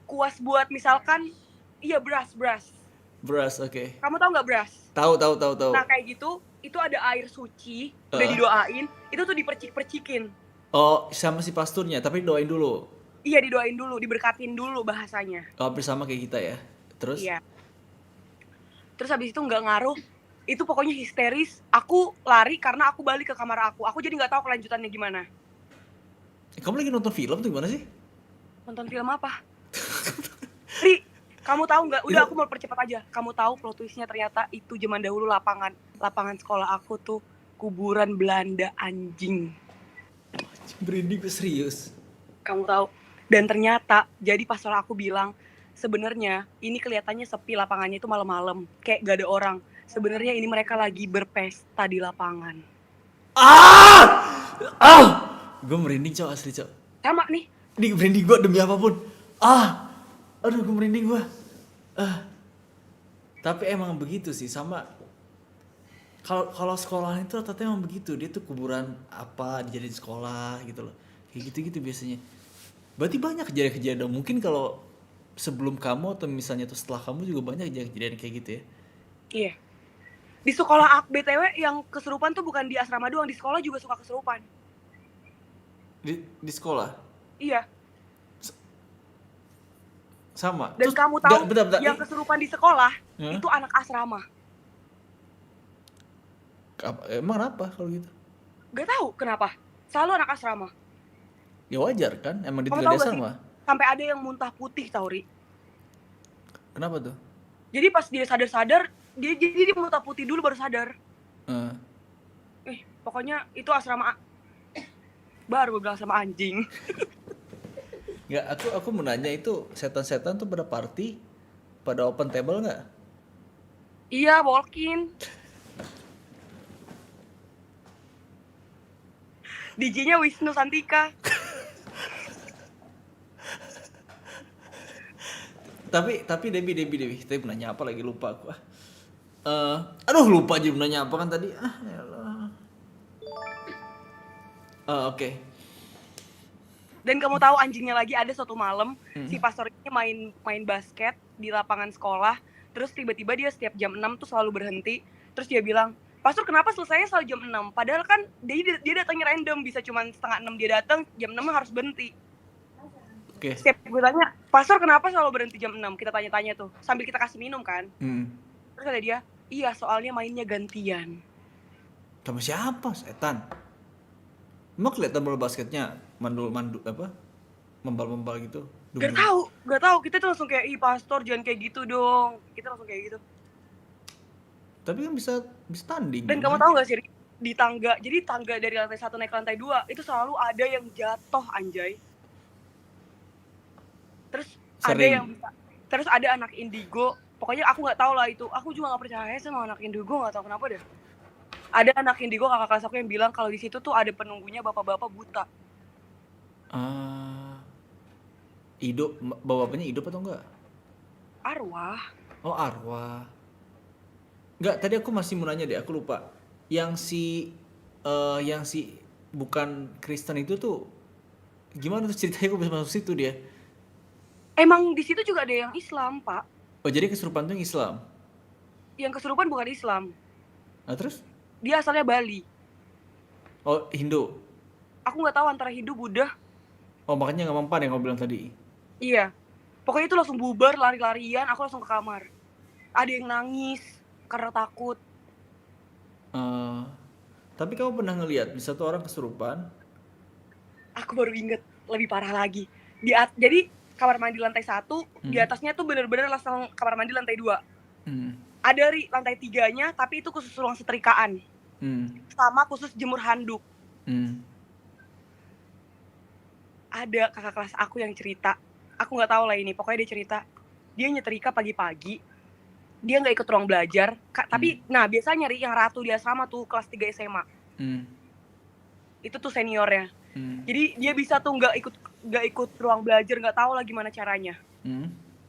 Kuas buat misalkan, iya beras. Beras, oke. Kamu tahu nggak beras? Tahu. Nah kayak gitu, itu ada air suci, udah didoain, itu tuh dipercik-percikin. Oh, sama si pasturnya, tapi doain dulu. Iya, didoain dulu, diberkatin dulu bahasanya. Oh, hampir sama kayak kita ya. Terus? Iya. Terus habis itu nggak ngaruh, itu pokoknya histeris. Aku lari karena aku balik ke kamar aku. Aku jadi nggak tahu kelanjutannya gimana. Kamu lagi nonton film tuh gimana sih? Nonton film apa? Ri, kamu tahu nggak? Udah, aku mau percepat aja. Kamu tahu plot twistnya ternyata itu zaman dahulu lapangan sekolah aku tuh kuburan Belanda, anjing. Merinding, serius. Kamu tahu? Dan ternyata jadi pastor aku bilang, sebenarnya ini kelihatannya sepi lapangannya itu malam-malam, kayak gak ada orang. Sebenarnya ini mereka lagi berpesta di lapangan. Gue merinding, Cok, asli, Cok. Sama nih. Ini merinding gue demi apapun. Aduh, gue merinding gue. Tapi emang begitu sih, sama. Kalau sekolah itu rata-rata emang begitu, dia tuh kuburan apa dijadiin sekolah gitu loh, kayak gitu biasanya. Berarti banyak kejadian-kejadian. Mungkin kalau sebelum kamu atau misalnya tuh setelah kamu juga banyak kejadian kayak gitu ya. Iya. Di sekolah BTW yang kesurupan tuh bukan di asrama doang, di sekolah juga suka kesurupan. Di sekolah? Iya. Sama. Dan terus, kamu tahu bentar. Yang kesurupan di sekolah itu anak asrama. Emang apa kalau gitu? Gak tahu kenapa. Selalu anak asrama. Ya wajar kan, emang ditinggal di asrama. Sampai ada yang muntah putih, tau, Ri. Kenapa tuh? Jadi pas dia sadar, dia muntah putih dulu baru sadar. Pokoknya itu asrama. Baru gue bilang sama anjing. Nggak, aku mau nanya, itu setan-setan tuh pada party, pada open table nggak? Iya, walk-in. DJ-nya Wisnu Santika. Tapi Debbie, tadi nanya apa lagi, lupa aku. Aduh, lupa aja nanya apa kan tadi. Oke. Dan kamu tahu anjingnya lagi, ada suatu malam si pastor ini main basket di lapangan sekolah. Terus tiba-tiba dia setiap jam 6 tuh selalu berhenti. Terus dia bilang, "Pastor, kenapa selesainya selalu jam 6? Padahal kan dia datangnya random, bisa cuma setengah 6 dia datang, jam 6 harus berhenti." Oke. Setiap gue tanya, "Pastor, kenapa selalu berhenti jam 6?" Kita tanya-tanya tuh, sambil kita kasih minum kan. Terus kata dia, "Iya, soalnya mainnya gantian." Sama siapa? Setan. Emang kelihatan bola basketnya mandul apa? Membal gitu. Gak tahu. Kita tuh langsung kayak, "Ih, pastor, jangan kayak gitu dong." Kita langsung kayak gitu. Tapi kan bisa tanding. Dan kamu tahu nggak sih, di tangga, jadi tangga dari lantai 1 naik ke lantai 2 itu selalu ada yang jatuh, anjay. Terus ada yang Sering. bisa, terus ada anak indigo, pokoknya aku nggak tahu lah itu. Aku juga nggak percaya sama anak indigo, nggak tahu kenapa deh. Ada anak indigo kakak kelas aku yang bilang kalau di situ tuh ada penunggunya bapak-bapak buta. Hidup, bapaknya hidup atau enggak? Arwah. Oh, arwah. Enggak, tadi aku masih mau nanya deh, aku lupa. Yang si bukan Kristen itu tuh gimana tuh ceritanya, kok bisa masuk situ dia? Emang di situ juga ada yang Islam, Pak. Oh, jadi kesurupan tuh yang Islam. Yang kesurupan bukan Islam. Nah, terus? Dia asalnya Bali. Oh, Hindu. Aku nggak tahu antara Hindu, Buddha. Oh, makanya nggak mempan yang kamu bilang tadi. Iya. Pokoknya itu langsung bubar, lari-larian, aku langsung ke kamar. Ada yang nangis karena takut. Tapi kamu pernah ngelihat bisa satu orang kesurupan? Aku baru inget lebih parah lagi. Jadi kamar mandi lantai 1, di atasnya tuh bener-bener langsung kamar mandi lantai 2. Ada lantai 3-nya, tapi itu khusus ruang setrikaan. Sama khusus jemur handuk. Ada kakak kelas aku yang cerita, aku nggak tahu lah ini, pokoknya dia cerita dia nyetrika pagi-pagi, dia nggak ikut ruang belajar, tapi nah biasanya nyari yang Ratu di asrama tuh kelas 3 SMA. Itu tuh seniornya. Jadi dia bisa tuh nggak ikut ruang belajar, nggak tahu lah gimana caranya.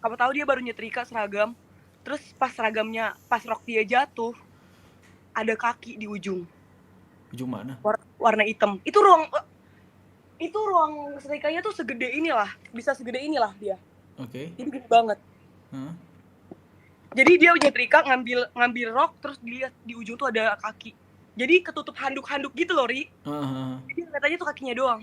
Kamu tahu dia baru nyetrika seragam, terus pas rok dia jatuh, ada kaki di ujung. Ujung mana? Warna hitam. Itu ruang setrikanya tuh segede inilah, bisa segede inilah dia. Oke. Jadi gede banget. Jadi dia nyetrika ngambil rok, terus dilihat di ujung tuh ada kaki. Jadi ketutup handuk-handuk gitu loh, Ri. Jadi katanya tuh kakinya doang.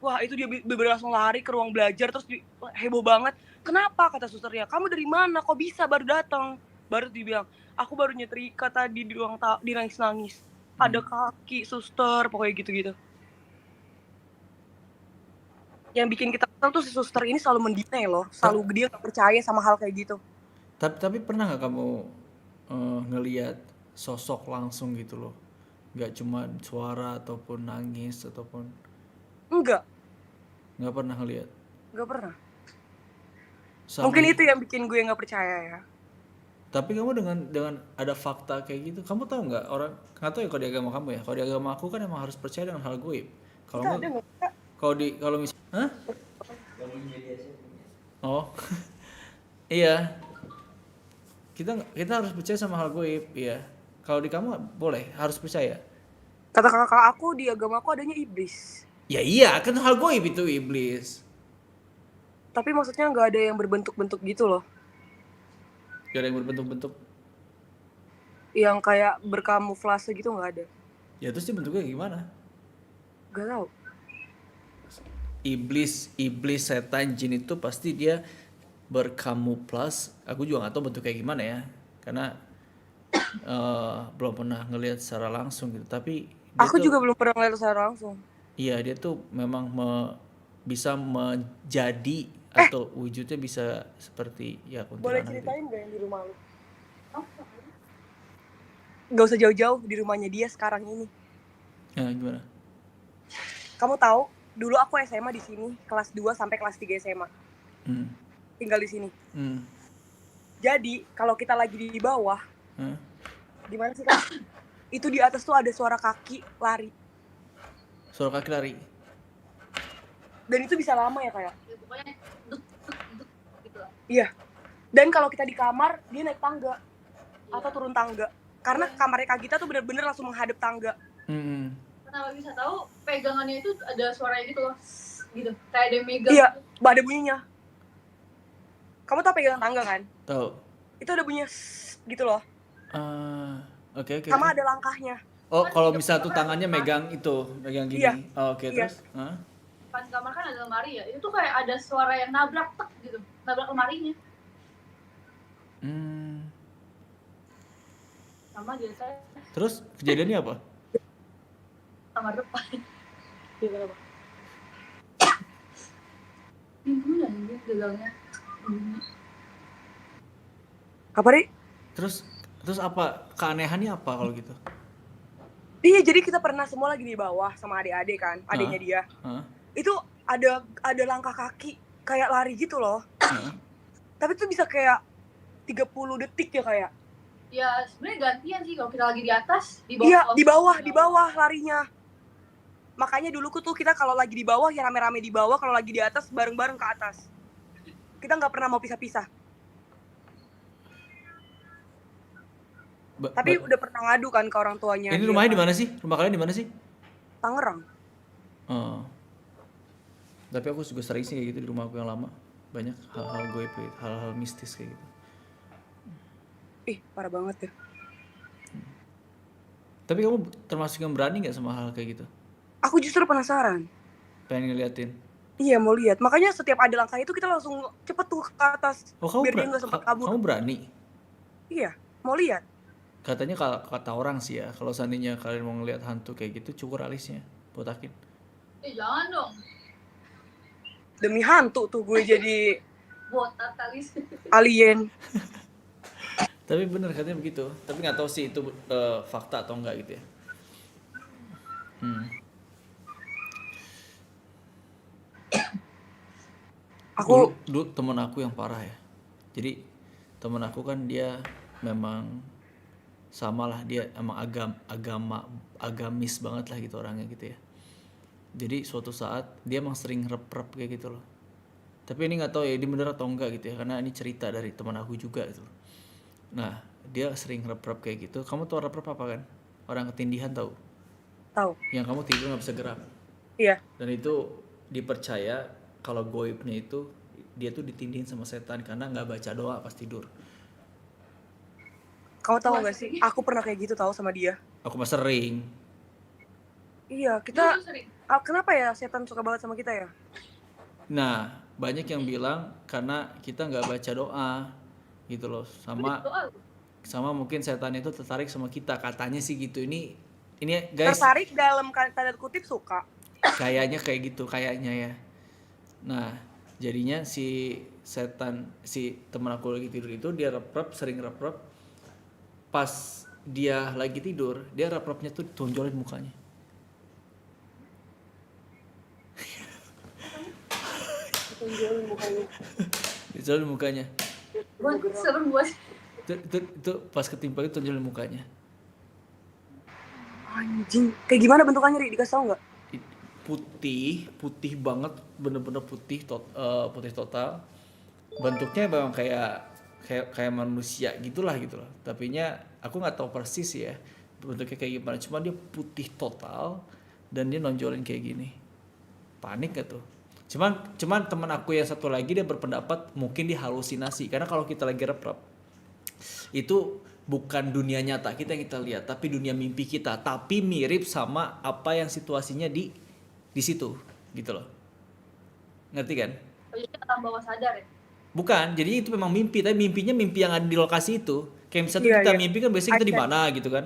Wah, itu dia bener-bener langsung lari ke ruang belajar, terus heboh banget. Kenapa, kata susternya, kamu dari mana, kok bisa baru datang? Baru dibilang, aku baru nyetrika tadi di ruang di nangis-nangis. Ada kaki, suster, pokoknya gitu-gitu. Yang bikin kita kesel tuh si suster ini selalu mendinai loh, selalu dia gak percaya sama hal kayak gitu. Tapi pernah nggak kamu ngelihat sosok langsung gitu loh, nggak cuma suara ataupun nangis ataupun? Nggak pernah ngelihat? Nggak pernah. Sama mungkin itu yang bikin gue nggak percaya ya. Tapi kamu dengan ada fakta kayak gitu, kamu tahu nggak, orang nggak tahu ya kalau di agama kamu ya, kalau di agama aku kan emang harus percaya dengan hal gaib. Kalau nggak, kalau misalnya, oh iya, kita harus percaya sama hal gaib, iya. Kalau di kamu boleh, harus percaya. Kata kakak aku, di agama aku adanya iblis. Ya iya, kan hal gaib itu iblis. Tapi maksudnya nggak ada yang berbentuk-bentuk gitu loh. Gak ada yang berbentuk-bentuk? Yang kayak berkamuflase gitu nggak ada. Ya terus dia bentuknya gimana? Gak tahu. Iblis, setan, jin itu pasti dia berkamuflase. Aku juga nggak tahu bentuknya gimana ya, karena belum pernah ngelihat secara langsung gitu. Tapi aku juga belum pernah ngeliat secara langsung. Iya, dia tuh memang bisa menjadi atau wujudnya bisa seperti ya kuntilanak. Boleh ceritain gak yang di rumah lu? Gak usah jauh-jauh, di rumahnya dia sekarang ini. Ya, gimana? Kamu tahu, dulu aku SMA di sini, kelas 2 sampai kelas 3 SMA. Tinggal di sini. Jadi, kalau kita lagi di bawah, gimana sih, Kak? Itu di atas tuh ada suara kaki lari. Suara kaki lari? Dan itu bisa lama ya, kayak? Ya, pokoknya gitu lah. Iya. Dan kalau kita di kamar, dia naik tangga. Atau turun tangga. Karena kamarnya Kak Gita tuh bener-bener langsung menghadap tangga. Kenapa bisa tahu pegangannya itu ada suaranya gitu loh, gitu kayak ada yang megang. Iya, ada bunyinya. Kamu tau pegangan tangga kan? Tahu. Itu ada bunyinya gitu loh. Oke. Sama ada langkahnya. Oh, kalau misal tuh tangannya megang gini. Iya. Oke, terus? Pas kamar kan ada lemari ya, itu tuh kayak ada suara yang nabrak tek gitu, nabrak lemarinya. Sama dia saya. Terus kejadiannya apa? Kamar depan. Gimana, Bang? Gimana nih gagalnya? Apa, Ri? Terus Terus apa keanehannya apa kalau gitu? Iya, jadi kita pernah semua lagi di bawah sama adik-adik kan, adiknya dia. Itu ada langkah kaki kayak lari gitu loh. Tapi tuh bisa kayak 30 detik ya kayak. Ya sebenarnya gantian sih kalau kita lagi di atas, di bawah. Iya, di bawah larinya. Makanya dulu tuh kita kalau lagi di bawah ya rame-rame di bawah, kalau lagi di atas bareng-bareng ke atas. Kita nggak pernah mau pisah-pisah. Tapi udah pernah ngadu kan ke orang tuanya. Ini rumahnya di mana sih? Rumah kalian di mana sih? Tangerang. Tapi aku juga sering sih kayak gitu di rumah aku yang lama. Banyak hal-hal goib, hal-hal mistis kayak gitu. Ih, parah banget ya. Tapi kamu termasuk yang berani nggak sama hal kayak gitu? Aku justru penasaran. Pengen ngeliatin? Iya, mau lihat. Makanya setiap ada langkah itu kita langsung cepet tuh ke atas. Biar dia nggak sempat kabur. Kamu berani? Iya, mau lihat. Katanya kata orang sih ya, kalau seandainya kalian mau ngeliat hantu kayak gitu, cukur alisnya, botakin. Jangan dong. Demi hantu tuh gue jadi botak alis. Alien. Tapi bener katanya begitu. Tapi nggak tahu sih itu fakta atau enggak gitu ya. Dulu temen aku yang parah ya. Jadi temen aku kan dia memang sama lah, dia emang agamis banget lah gitu orangnya gitu ya. Jadi suatu saat dia emang sering rep-rep kayak gitu loh. Tapi ini nggak tahu ya ini bener atau enggak gitu ya, karena ini cerita dari teman aku juga gitu. Nah dia sering rep-rep kayak gitu. Kamu tahu rep-rep apa kan? Orang ketindihan tahu? Tahu. Yang kamu tidur nggak bisa gerak. Iya. Dan itu dipercaya kalau goibnya itu dia tuh ditindihin sama setan karena nggak baca doa pas tidur. Kamu tahu nggak sih? Aku pernah kayak gitu tahu sama dia. Aku mah sering. Iya, kita. Kenapa ya setan suka banget sama kita ya? Nah, banyak yang bilang karena kita nggak baca doa, gitu loh. Sama mungkin setan itu tertarik sama kita, katanya sih gitu. Ini guys. Tertarik dalam tanda kutip suka. Kayaknya kayak gitu, kayaknya ya. Nah, jadinya si teman aku lagi tidur itu dia sering rep-rep. Pas dia lagi tidur, dia rep-repnya tuh tonjolin mukanya. Tonjolin mukanya. Serem banget. Itu pas ketimpa itu tonjolin mukanya. Anjing, kayak gimana bentukannya, Ri? Dikasih tau nggak? Putih banget, bener-bener putih total. Bentuknya memang kayak manusia gitulah gitu loh. Tapinya aku nggak tahu persis ya bentuknya kayak gimana. Cuma dia putih total dan dia nonjolin kayak gini. Panik gak tuh? Cuman teman aku yang satu lagi dia berpendapat mungkin dia halusinasi. Karena kalau kita lagi rep-rep itu bukan dunia nyata kita yang kita lihat, tapi dunia mimpi kita. Tapi mirip sama apa yang situasinya di situ gitu loh. Ngerti kan? Jadi alam bawah sadar ya? Bukan, jadi itu memang mimpi, tapi mimpinya mimpi yang ada di lokasi itu. Kayak misalnya kita mimpi kan biasanya kita di mana gitu kan.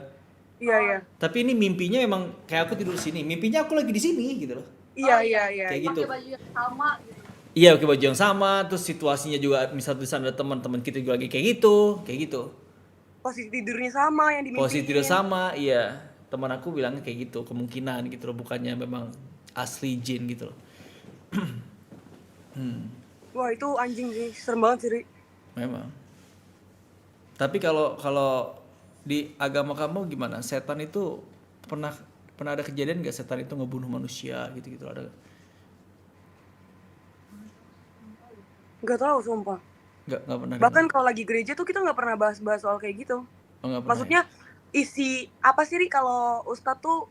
Iya. Tapi ini mimpinya memang kayak aku tidur di sini. Mimpinya aku lagi di sini gitu loh. Iya. Kayak gitu. Pakai baju yang sama gitu. Iya, pakai baju yang sama, terus situasinya juga misalnya di sana ada teman-teman kita juga lagi kayak gitu. Posisi tidurnya sama yang dimimpiin. Posisi tidur sama, iya. Teman aku bilangnya kayak gitu, kemungkinan gitu loh, bukannya memang asli jin gitu loh. Wah, itu anjing sih, serem banget sih, Ri. Memang. Tapi kalau di agama kamu gimana? Setan itu pernah ada kejadian nggak setan itu ngebunuh manusia gitu ada? Nggak tahu, sumpah. Nggak pernah. Bahkan kalau lagi gereja tuh kita nggak pernah bahas soal kayak gitu. Oh, nggak pernah. Maksudnya isi apa sih, Ri, kalau ustadz tuh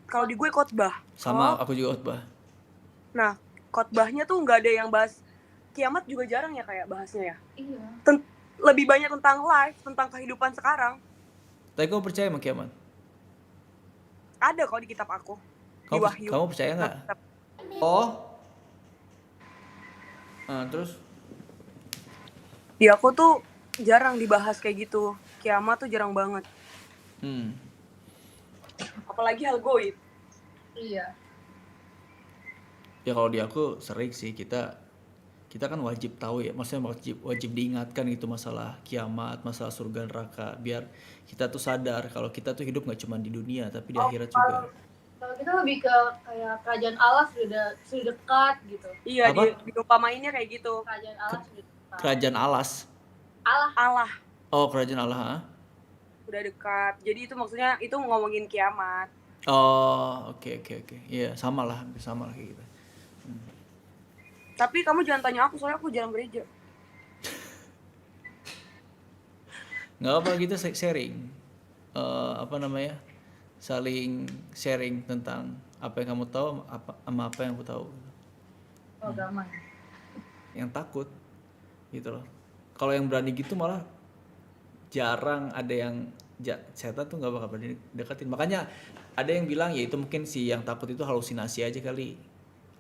kalau di gue khotbah. Sama, aku juga khotbah. Nah, khotbahnya tuh nggak ada yang bahas kiamat, juga jarang ya kayak bahasnya ya. Iya. Lebih banyak tentang life, tentang kehidupan sekarang. Tapi kamu percaya sama kiamat? Ada kok di kitab aku. Di Wahyu. Kamu percaya nggak? Oh. Terus? Di aku tuh jarang dibahas kayak gitu. Kiamat tuh jarang banget. Apalagi hal goib. Iya. Ya kalau di aku sering sih kita kita kan wajib tahu ya, maksudnya wajib diingatkan gitu masalah kiamat, masalah surga neraka, biar kita tuh sadar kalau kita tuh hidup nggak cuma di dunia tapi di akhirat juga. Kalau kita lebih ke kayak kerajaan Allah sudah dekat gitu. Iya, Apa? diumpamainnya kayak gitu. Kerajaan Allah sudah dekat. Kerajaan alas. Allah Oh, kerajaan Allah. Ha? udah dekat. Jadi itu maksudnya itu ngomongin kiamat. Oh, oke. Iya, sama lah kayak gitu. Tapi kamu jangan tanya aku soalnya aku jarang gereja. Nggak apa, kita sharing. Apa namanya? Saling sharing tentang apa yang kamu tahu sama apa yang aku tahu. Oh, gaman. Yang takut gitu loh. Kalau yang berani gitu malah jarang ada yang setan tuh nggak bakal berani deketin. Makanya ada yang bilang ya itu mungkin si yang takut itu halusinasi aja kali.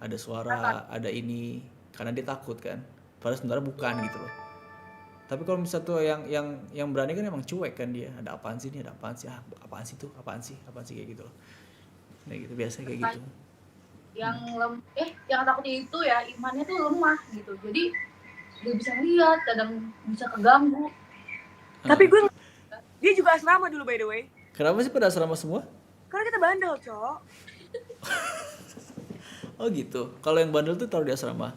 Ada suara, ada ini, karena dia takut kan. Padahal sebenarnya bukan gitu loh. Tapi kalau misalnya tuh yang berani kan emang cuek kan dia. Ada apaan sih ini? Ada apaan sih? Apaan sih tuh? Apaan sih kayak gitu loh. Nah gitu biasanya kayak gitu. Yang takutnya itu ya imannya tuh lemah gitu. Jadi dia bisa lihat, kadang bisa keganggu. Tapi dia juga asrama dulu by the way. Kenapa sih pada asrama semua? Karena kita bandel, Cok. Oh gitu. Kalau yang bandel tuh taruh di asrama.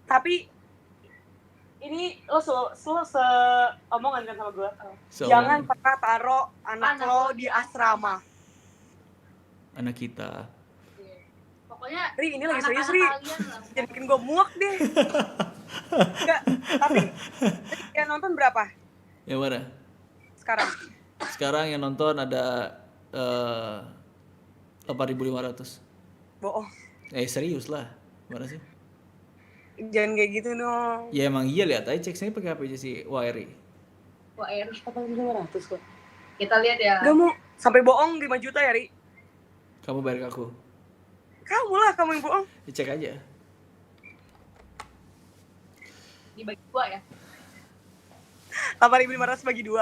Tapi ini lo omongan kan sama gue. So, Jangan pernah taruh anak lo di asrama. Anak kita. Pokoknya Ri, ini lagi serius, Ri. kalian lah. Jangan bikin gue muak deh. Enggak, tapi yang nonton berapa Yang mana? sekarang? Sekarang yang nonton ada 8.500. Bohong. Serius lah. Mana sih? Jangan kayak gitu dong. Ya emang iya, lihat aja, cek saya pakai apa aja sih WRI. Wah, 8.500 kok. kita lihat ya. Gak mau sampai bohong 5 juta ya, Ri. Kamu bayar ke aku. Kamu lah, kamu yang bohong. Cek aja. Dibagi 2 ya. 8.500 bagi 2.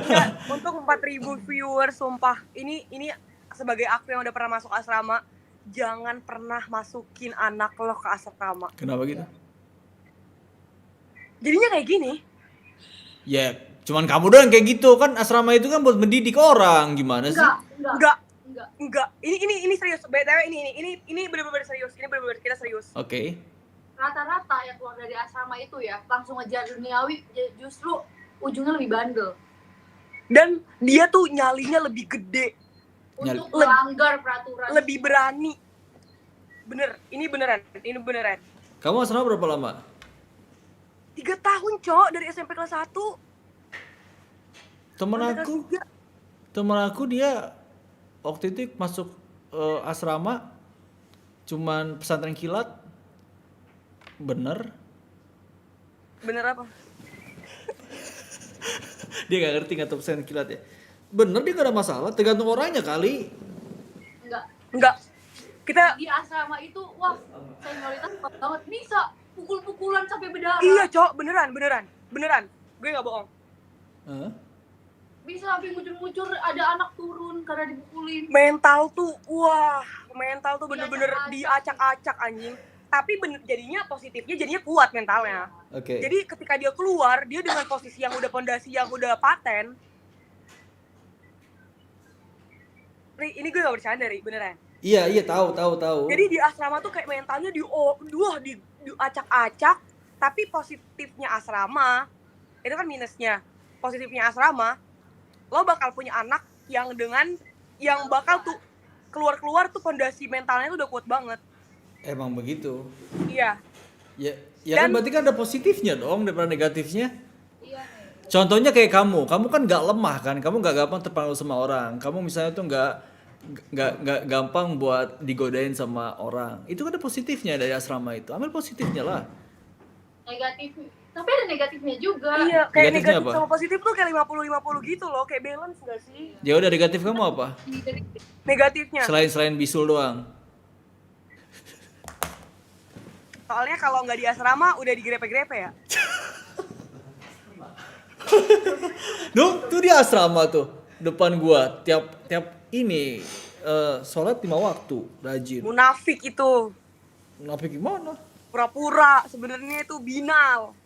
Enggak, untuk 4.000 viewers, sumpah. Ini sebagai aku yang udah pernah masuk asrama, jangan pernah masukin anak lo ke asrama. Kenapa gitu? Jadinya kayak gini. Ya, cuman kamu doang kayak gitu kan, asrama itu kan buat mendidik orang, gimana sih? Enggak. Ini serius. BTW ini benar-benar serius. Ini benar-benar kita serius. Oke. Rata-rata yang keluar dari asrama itu ya langsung ngejar duniawi, justru ujungnya lebih bandel. Dan dia tuh nyalinya lebih gede, Untuk melanggar peraturan. lebih berani. Bener, ini beneran. Kamu asrama berapa lama? 3 tahun, Cok, dari SMP kelas 1. Temen aku dia waktu itu masuk asrama cuman pesantren kilat. Bener apa? Dia gak ngerti nggak pesantren kilat ya. Bener, dia gak ada masalah, tergantung orangnya kali. Enggak. Kita Di asrama itu wah, senioritas kuat banget, bisa pukul-pukulan sampai berdarah. iya, Cok, beneran. Gue gak bohong. Bisa sampai ngucur-ngucur, ada anak turun karena dipukulin. Mental tuh bener-bener diacak-acak anjing. Tapi jadinya positifnya jadinya kuat mentalnya. Oke. Jadi ketika dia keluar, dia dengan posisi yang udah pondasi yang udah paten. Ri, ini gue gak bercanda, Ri, beneran. Iya, tahu. Jadi di asrama tuh kayak mentalnya diacak-acak, tapi positifnya asrama, itu kan minusnya. Positifnya asrama, lo bakal punya anak yang bakal tuh keluar tuh pondasi mentalnya tuh udah kuat banget. Emang begitu. Iya. Ya kan berarti kan ada positifnya dong daripada negatifnya. Iya. Contohnya kayak kamu kan nggak lemah kan, kamu nggak gampang terpengaruh sama orang, kamu misalnya tuh nggak gampang buat digodain sama orang. Itu kan ada positifnya dari asrama itu, ambil positifnya lah. Negatif, tapi ada negatifnya juga. Iya, kayak Negatifnya negatif apa? sama positif tuh kayak 50-50 gitu loh, kayak balance gak sih? Ya udah, negatif kamu apa? Negatifnya. Selain bisul doang. Soalnya kalau nggak di asrama udah digrepe-grepe ya. Tuh di asrama tuh depan gua tiap ini sholat 5 waktu rajin. Munafik itu. Tapi gimana? Pura-pura sebenarnya itu binal.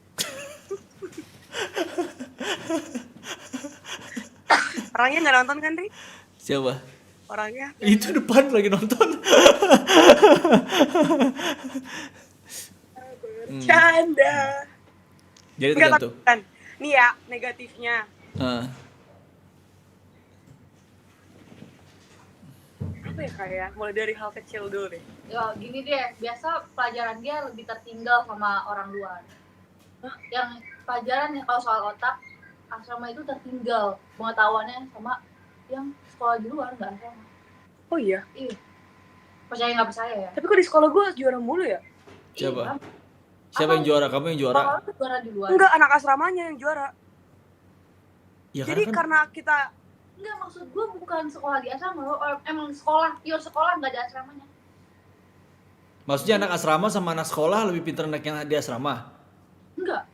Orangnya nggak nonton kan, Ri? Siapa? Orangnya. Itu depan lagi nonton. Canda. Jadi Enggak tergantung. kan. Nih ya, negatifnya. Apa ya kayak? Mulai dari hal kecil dulu deh. Ya gini deh, biasa pelajaran dia lebih tertinggal sama orang luar. Yang pelajaran kalau soal otak, asrama itu tertinggal pengetahuannya sama yang sekolah di luar nggak asrama. Oh iya? Iya. Percaya nggak percaya ya? Tapi kok di sekolah gue juara mulu ya? Siapa? Iya. Siapa yang juara? Kamu yang juara? Kalau lu juara di luar. Enggak, anak asramanya yang juara. Ya, Jadi karena kita Enggak, maksud gue bukan sekolah di asrama, lo emang sekolah, pure sekolah nggak ada asramanya. Maksudnya anak asrama sama anak sekolah lebih pintar anak yang di asrama? Enggak.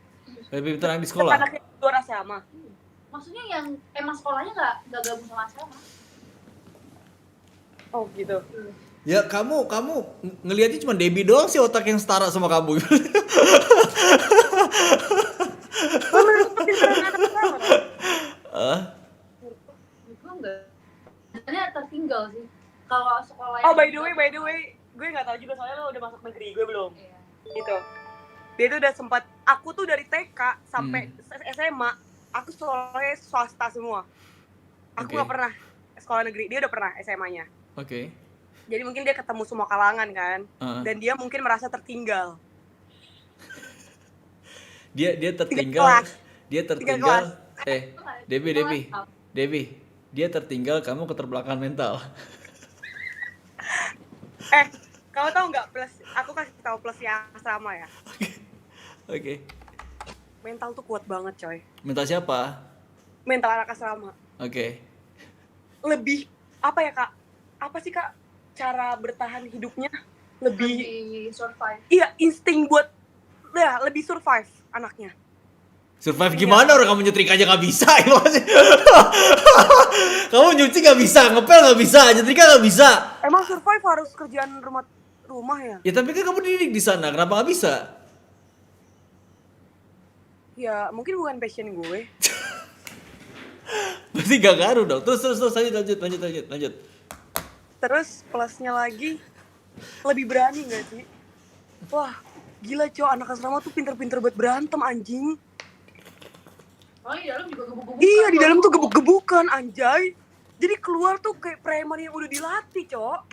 Lebih pintar yang di sekolah? anak yang juara sama. Maksudnya yang emang sekolahnya nggak gabung sama asrama. Oh gitu. Ya kamu ngelihatnya cuma Debbie doang sih otak yang setara sama kamu. Gue enggak. Sebenarnya tertinggal sih. Kalau sekolah Oh by the way, gue nggak tahu juga soalnya lo udah masuk negeri, gue belum. Iya. Gitu. Dia tuh udah sempat, aku tuh dari TK sampai SMA, aku sekolahnya swasta semua. Aku nggak pernah sekolah negeri, dia udah pernah SMA-nya. Oke. Jadi mungkin dia ketemu semua kalangan kan, dan dia mungkin merasa tertinggal. Dia tertinggal. Debbie, dia tertinggal, kamu keterbelakangan mental. Kamu tahu nggak plus? Aku kasih tahu plusnya asrama ya. Oke. Mental tuh kuat banget coy. Mental siapa? Mental anak asrama. Oke. Lebih apa ya kak? Apa sih kak cara bertahan hidupnya? Lebih survive. Iya, insting buat ya lebih survive anaknya. Survive gimana? Orang kamu nyetrika aja nggak bisa. Kamu nyuci nggak bisa, ngepel nggak bisa, nyetrika nggak bisa. Emang survive harus kerjaan rumah ya? Ya tapi kan kamu dididik di sana, kenapa nggak bisa? Ya mungkin bukan passion gue. Berarti gak ngaruh dong. Terus lanjut. Terus plusnya lagi lebih berani nggak sih? Wah gila cowok, anak asrama tuh pinter-pinter buat berantem anjing. Oh di dalam juga gebuk-gebukan. Iya di dalam tuh gebuk-gebukan anjay. Jadi keluar tuh kayak preman yang udah dilatih cowok.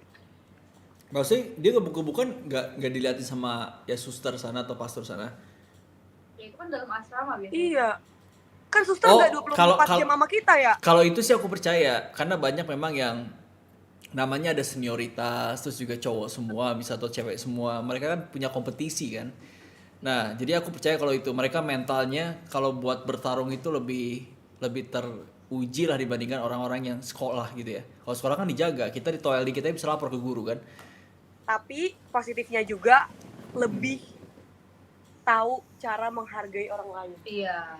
Maksudnya dia gebuk-gebukan nggak dilihatin sama ya suster sana atau pastor sana? Ya itu kan dalam asrama biasanya. Iya. Kan suster nggak 24 jam sama kita ya? Kalau itu sih aku percaya, karena banyak memang yang namanya ada senioritas, terus juga cowok semua bisa atau cewek semua, mereka kan punya kompetisi kan. Nah jadi aku percaya kalau itu mereka mentalnya kalau buat bertarung itu lebih teruji lah dibandingkan orang-orang yang sekolah gitu ya. Kalau sekolah kan dijaga, kita di toilet kita bisa lapor ke guru kan. Tapi positifnya juga lebih tahu cara menghargai orang lain. Iya.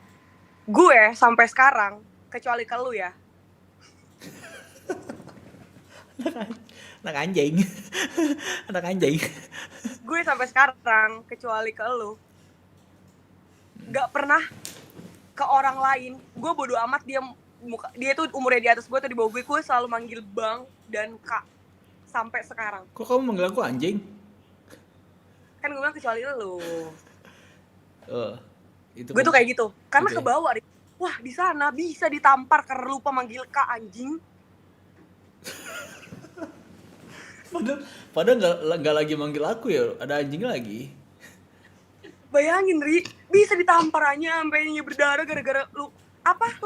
Gue sampai sekarang, kecuali ke lu ya. Anak anjing. Anak anjing. Gue sampai sekarang, kecuali ke lu, gak pernah ke orang lain. Gue bodo amat dia tuh umurnya di atas gue atau di bawah gue selalu manggil bang dan kak. Sampai sekarang. Kok kamu manggil aku anjing? Kan gue bilang kecuali lu. Itu gue tuh kayak gitu. Karena kebawa. Wah di sana bisa ditampar karena lupa manggil kak anjing. Padahal nggak lagi manggil aku ya, ada anjing lagi. Bayangin Ri, bisa ditamparannya sampai ini berdarah gara-gara lu. Apa?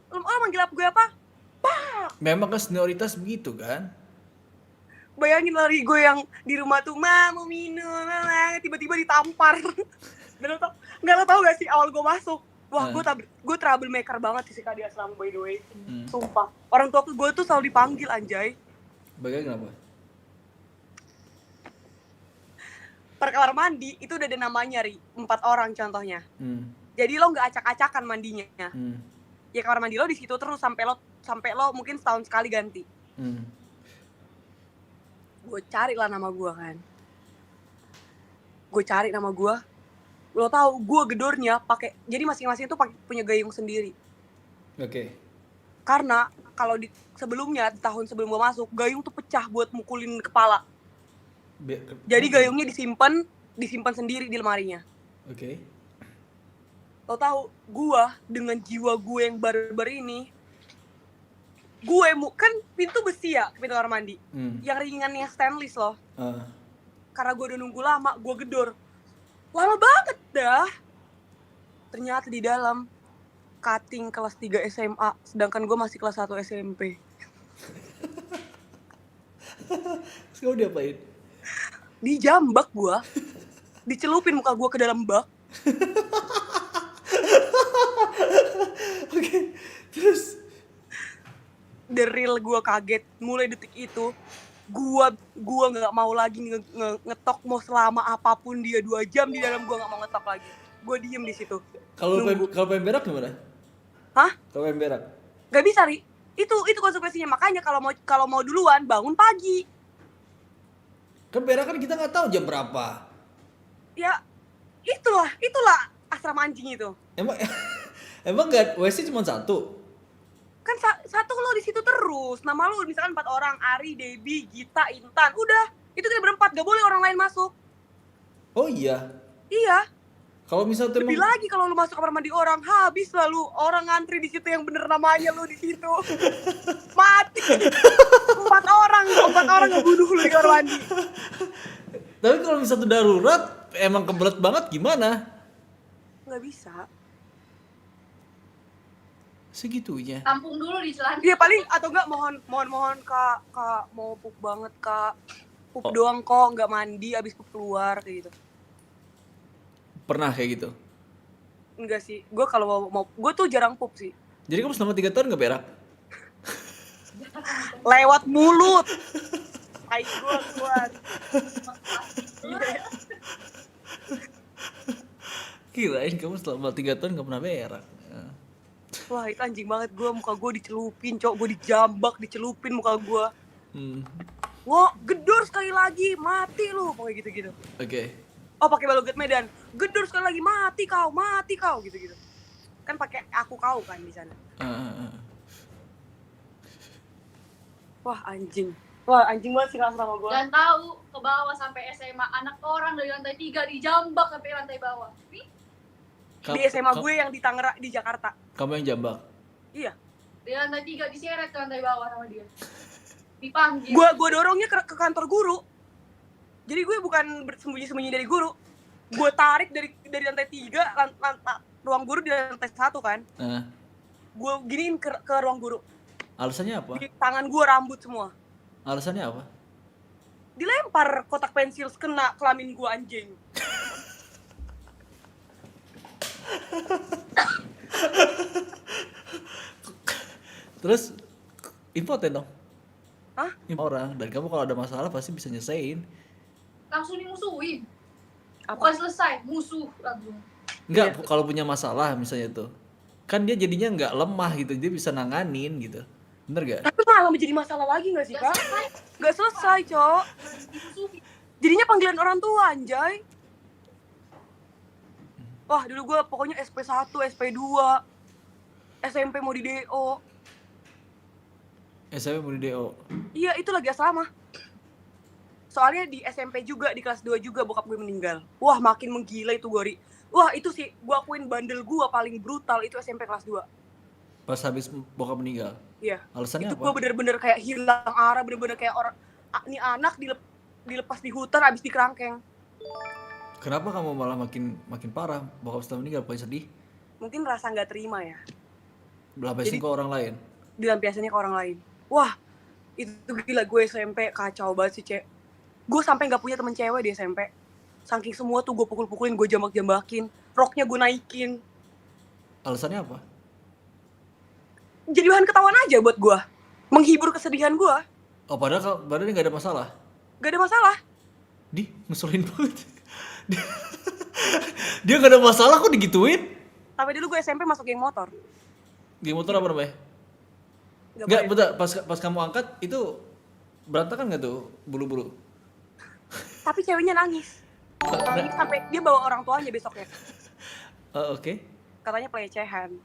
Lo manggil apa gue apa? Pak. Memang kan senioritas begitu kan? Bayangin lari gue yang di rumah tuh, mau minum, tiba-tiba ditampar. Dan lo tau gak sih awal gue masuk? Wah, gue troublemaker banget sih kak di asrama by the way. Sumpah. Orang tua gue tuh selalu dipanggil anjay. Bagaimana kenapa? Per kamar mandi itu udah ada namanya Ri, 4 orang contohnya. Jadi lo nggak acak-acakan mandinya. Ya kamar mandi lo di situ terus sampai lo mungkin setahun sekali ganti. Gue cari lah nama gue kan. gue cari nama gue. Lo tahu gue gedornya pakai, jadi masing-masing tuh punya gayung sendiri. Oke. Karena kalau di sebelumnya, di tahun sebelum gue masuk, gayung tuh pecah buat mukulin kepala. Jadi gayungnya disimpan sendiri di lemarinya. Oke. Lo tahu gue dengan jiwa gue yang barbar ini, gue kan pintu besi ya, pintu kamar mandi, yang ringannya stainless loh. Karena gue udah nunggu lama, gue gedor. Lama banget dah. Ternyata di dalam cutting kelas 3 SMA, sedangkan gue masih kelas 1 SMP. Terus kamu diapain? Dijambak gue. Dicelupin muka gue ke dalam bak. Oke. Terus The real gue kaget. Mulai detik itu gue nggak mau lagi ngetok, mau selama apapun dia 2 jam di dalam, gue nggak mau ngetok lagi. Gue diem di situ. kalau pengen berak gimana? Hah? Kalau pengen berak? Gak bisa, Ri. Itu konsekuensinya. Makanya kalau mau duluan, bangun pagi. Kan berak kan kita nggak tahu jam berapa. Ya itulah asrama anjing itu. Emang nggak WC cuma satu? Kan satu lo di situ terus. Nama lo misalkan 4 orang, Ari, Debbie, Gita, Intan. Udah, itu kita berempat, gak boleh orang lain masuk. Oh iya. Iya. Kalau misal Lebih lagi kalau lu masuk kamar mandi orang, habis lah lu. Orang ngantri di situ yang bener namanya lu di situ. Mati. 4 orang ngebunuh lu di kamar mandi. Tapi kalau misal itu darurat, emang kebelet banget gimana? Nggak bisa. Segitunya. Tampung dulu di celana. Iya paling, atau enggak mohon kak mau pup banget kak, pup doang kok, nggak mandi abis pup keluar kayak gitu. Pernah kayak gitu? Enggak sih, gue kalau mau gue tuh jarang pup sih. Jadi kamu selama 3 tahun nggak berak? Lewat mulut. Tai gue keluar. Kirain kamu selama 3 tahun nggak pernah berak. Wah itu anjing banget gue, muka gue dicelupin, gue dijambak, dicelupin muka gue. Wah gedor sekali lagi, mati lu, pokoknya gitu-gitu. Oke. Oh pakai balogat Medan, gedor sekali lagi, mati kau, gitu-gitu. Kan pakai aku kau kan di sana. Wah anjing banget sih kelas sama gue. Dan tahu ke bawah sampai SMA, anak orang dari lantai 3 dijambak sampai lantai bawah. Nih, Di SMA gue yang di Tangerang, di Jakarta. Kamu yang jambak? Iya. di lantai 3 diseret ke lantai bawah sama dia. Dipanggil. Gue dorongnya ke kantor guru. Jadi gue bukan sembunyi-sembunyi dari guru. Gue tarik dari lantai 3, ruang guru di lantai 1 kan. Gue giniin ke ruang guru. Alasannya apa? Di tangan gue rambut semua. Alasannya apa? Dilempar kotak pensil kena kelamin gue anjing. Terus impoten dong? Hah? Orang, dan kamu kalau ada masalah pasti bisa nyelesain. Langsung dimusuhin. Apa? Bukan selesai, musuh langsung. Enggak, kalau punya masalah misalnya tuh, kan dia jadinya nggak lemah gitu, dia bisa nanganin gitu. Bener gak? Tapi malah menjadi masalah lagi gak sih, Kak? Gak selesai, Cok. Dimusuhin. Jadinya panggilan orang tua, anjay. Wah, dulu gue pokoknya SP1, SP2, SMP mau di DO. SMP mau di DO? Iya, itu lagi asrama. Soalnya di SMP juga, di kelas 2 juga bokap gue meninggal. Wah, makin menggila itu gue, Ri. Wah, itu sih, gue akuin bandel gue paling brutal itu SMP kelas 2. Pas habis bokap meninggal? Iya. Alasannya itu apa? Gue bener-bener kayak hilang arah, bener-bener kayak orang, ini anak dilepas di hutan abis di kerangkeng. Kenapa kamu malah makin parah? Bokap setelah meninggal, paling sedih? Mungkin rasa nggak terima ya. Belampiasin ke orang lain? Dilampiasinnya ke orang lain. Wah, itu gila, gue SMP kacau banget sih, Cek. Gue sampai nggak punya temen cewek di SMP. Saking semua tuh gue pukul-pukulin, gue jambak-jambakin, roknya gue naikin. Alasannya apa? Jadi bahan ketahuan aja buat gue, menghibur kesedihan gue. Oh, padahal dia nggak ada masalah? Gak ada masalah. Ngeselin banget. Dia gak ada masalah kok digituin? Tapi dulu gue SMP masuk geng motor. Geng motor apa namanya? Gak betul. Pas kamu angkat itu berantakan gak tuh bulu-bulu? Tapi ceweknya nangis. Katanya sampai dia bawa orang tuanya besoknya. Oke. Katanya pelecehan.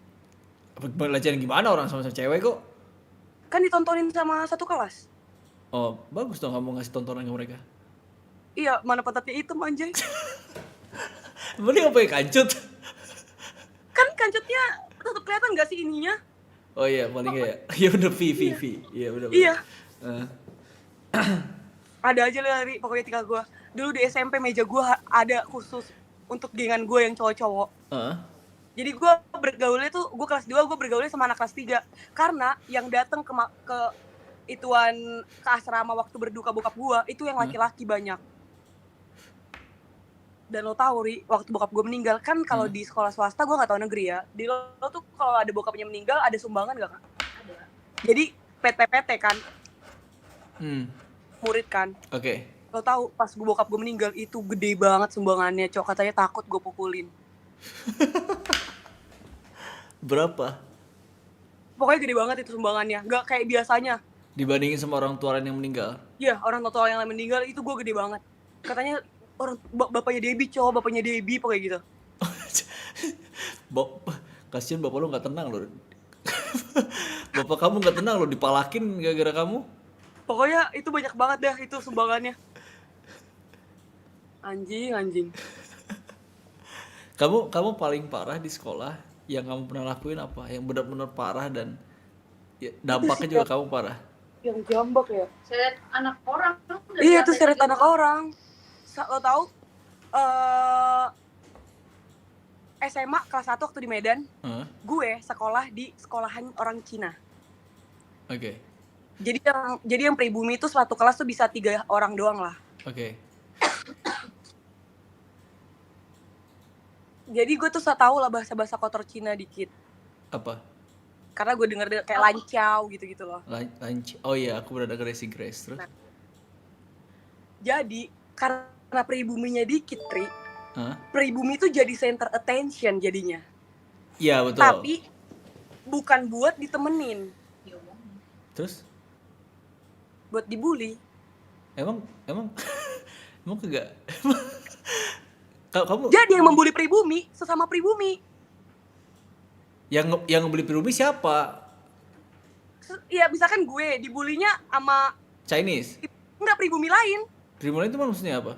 Pelecehan gimana, orang sama-sama cewek kok? Kan ditontonin sama satu kelas. Oh, bagus dong kamu ngasih tontonan ke mereka. Iya, mana pantatnya hitam anjay. Mending apa ya, kancut? Kan kancutnya tetap kelihatan gak sih ininya? Oh iya, paling ya. Iya bener, V. Iya bener. Iya. Eh, Ada aja dari pokoknya tinggal gue. Dulu di SMP meja gue ada khusus untuk gengan gue yang cowok-cowok. Jadi gue bergaulnya tuh, gue kelas 2 gue bergaulnya sama anak kelas 3. Karena yang datang ke ituan ke asrama waktu berduka bokap gue, itu yang laki-laki banyak. Dan lo tau Ri, waktu bokap gue meninggal, kan kalau di sekolah swasta, gue gak tahu negeri ya, di lo tuh kalau ada bokapnya meninggal, ada sumbangan gak Kak? Ada. Jadi PT kan, murid kan. Oke. Lo tau pas bokap gue meninggal, itu gede banget sumbangannya, Cok. Katanya takut gue pukulin. Berapa? Pokoknya gede banget itu sumbangannya, gak kayak biasanya. Dibandingin sama orang tua lain yang meninggal? Iya, orang tua yang lain meninggal itu gue gede banget. Katanya orang bapaknya Debbie, Cok, bapaknya Debbie, pokoknya gitu. Kasian bapak lu gak tenang loh. Bapak kamu gak tenang loh, dipalakin gara-gara kamu. Pokoknya itu banyak banget dah itu sumbangannya. Anjing. Kamu paling parah di sekolah yang kamu pernah lakuin apa? Yang benar-benar parah dan ya, dampaknya juga kamu parah. Yang jambak ya? Seret anak orang. Iya, itu seret anak orang. Lo tau SMA kelas 1 waktu di Medan, gue sekolah di sekolahan orang Cina. Oke. Jadi yang pribumi itu suatu kelas tuh bisa 3 orang doang lah. Oke. Jadi gue tuh tahu lah bahasa-bahasa kotor Cina dikit. Apa? Karena gue denger kayak lancau gitu-gitu loh. Oh iya, aku pernah denger Racing Grace terus. Nah, jadi karena pribuminya dikit, Tri. Pribumi itu jadi center attention jadinya. Iya, betul. Tapi bukan buat ditemenin. Terus? Buat dibully. Emang kagak. Kamu Jadi yang membuli pribumi sesama pribumi. Yang ngebeli pribumi siapa? Iya, misalkan gue dibulinya sama Chinese. Enggak, pribumi lain. Pribumi lain itu maksudnya apa?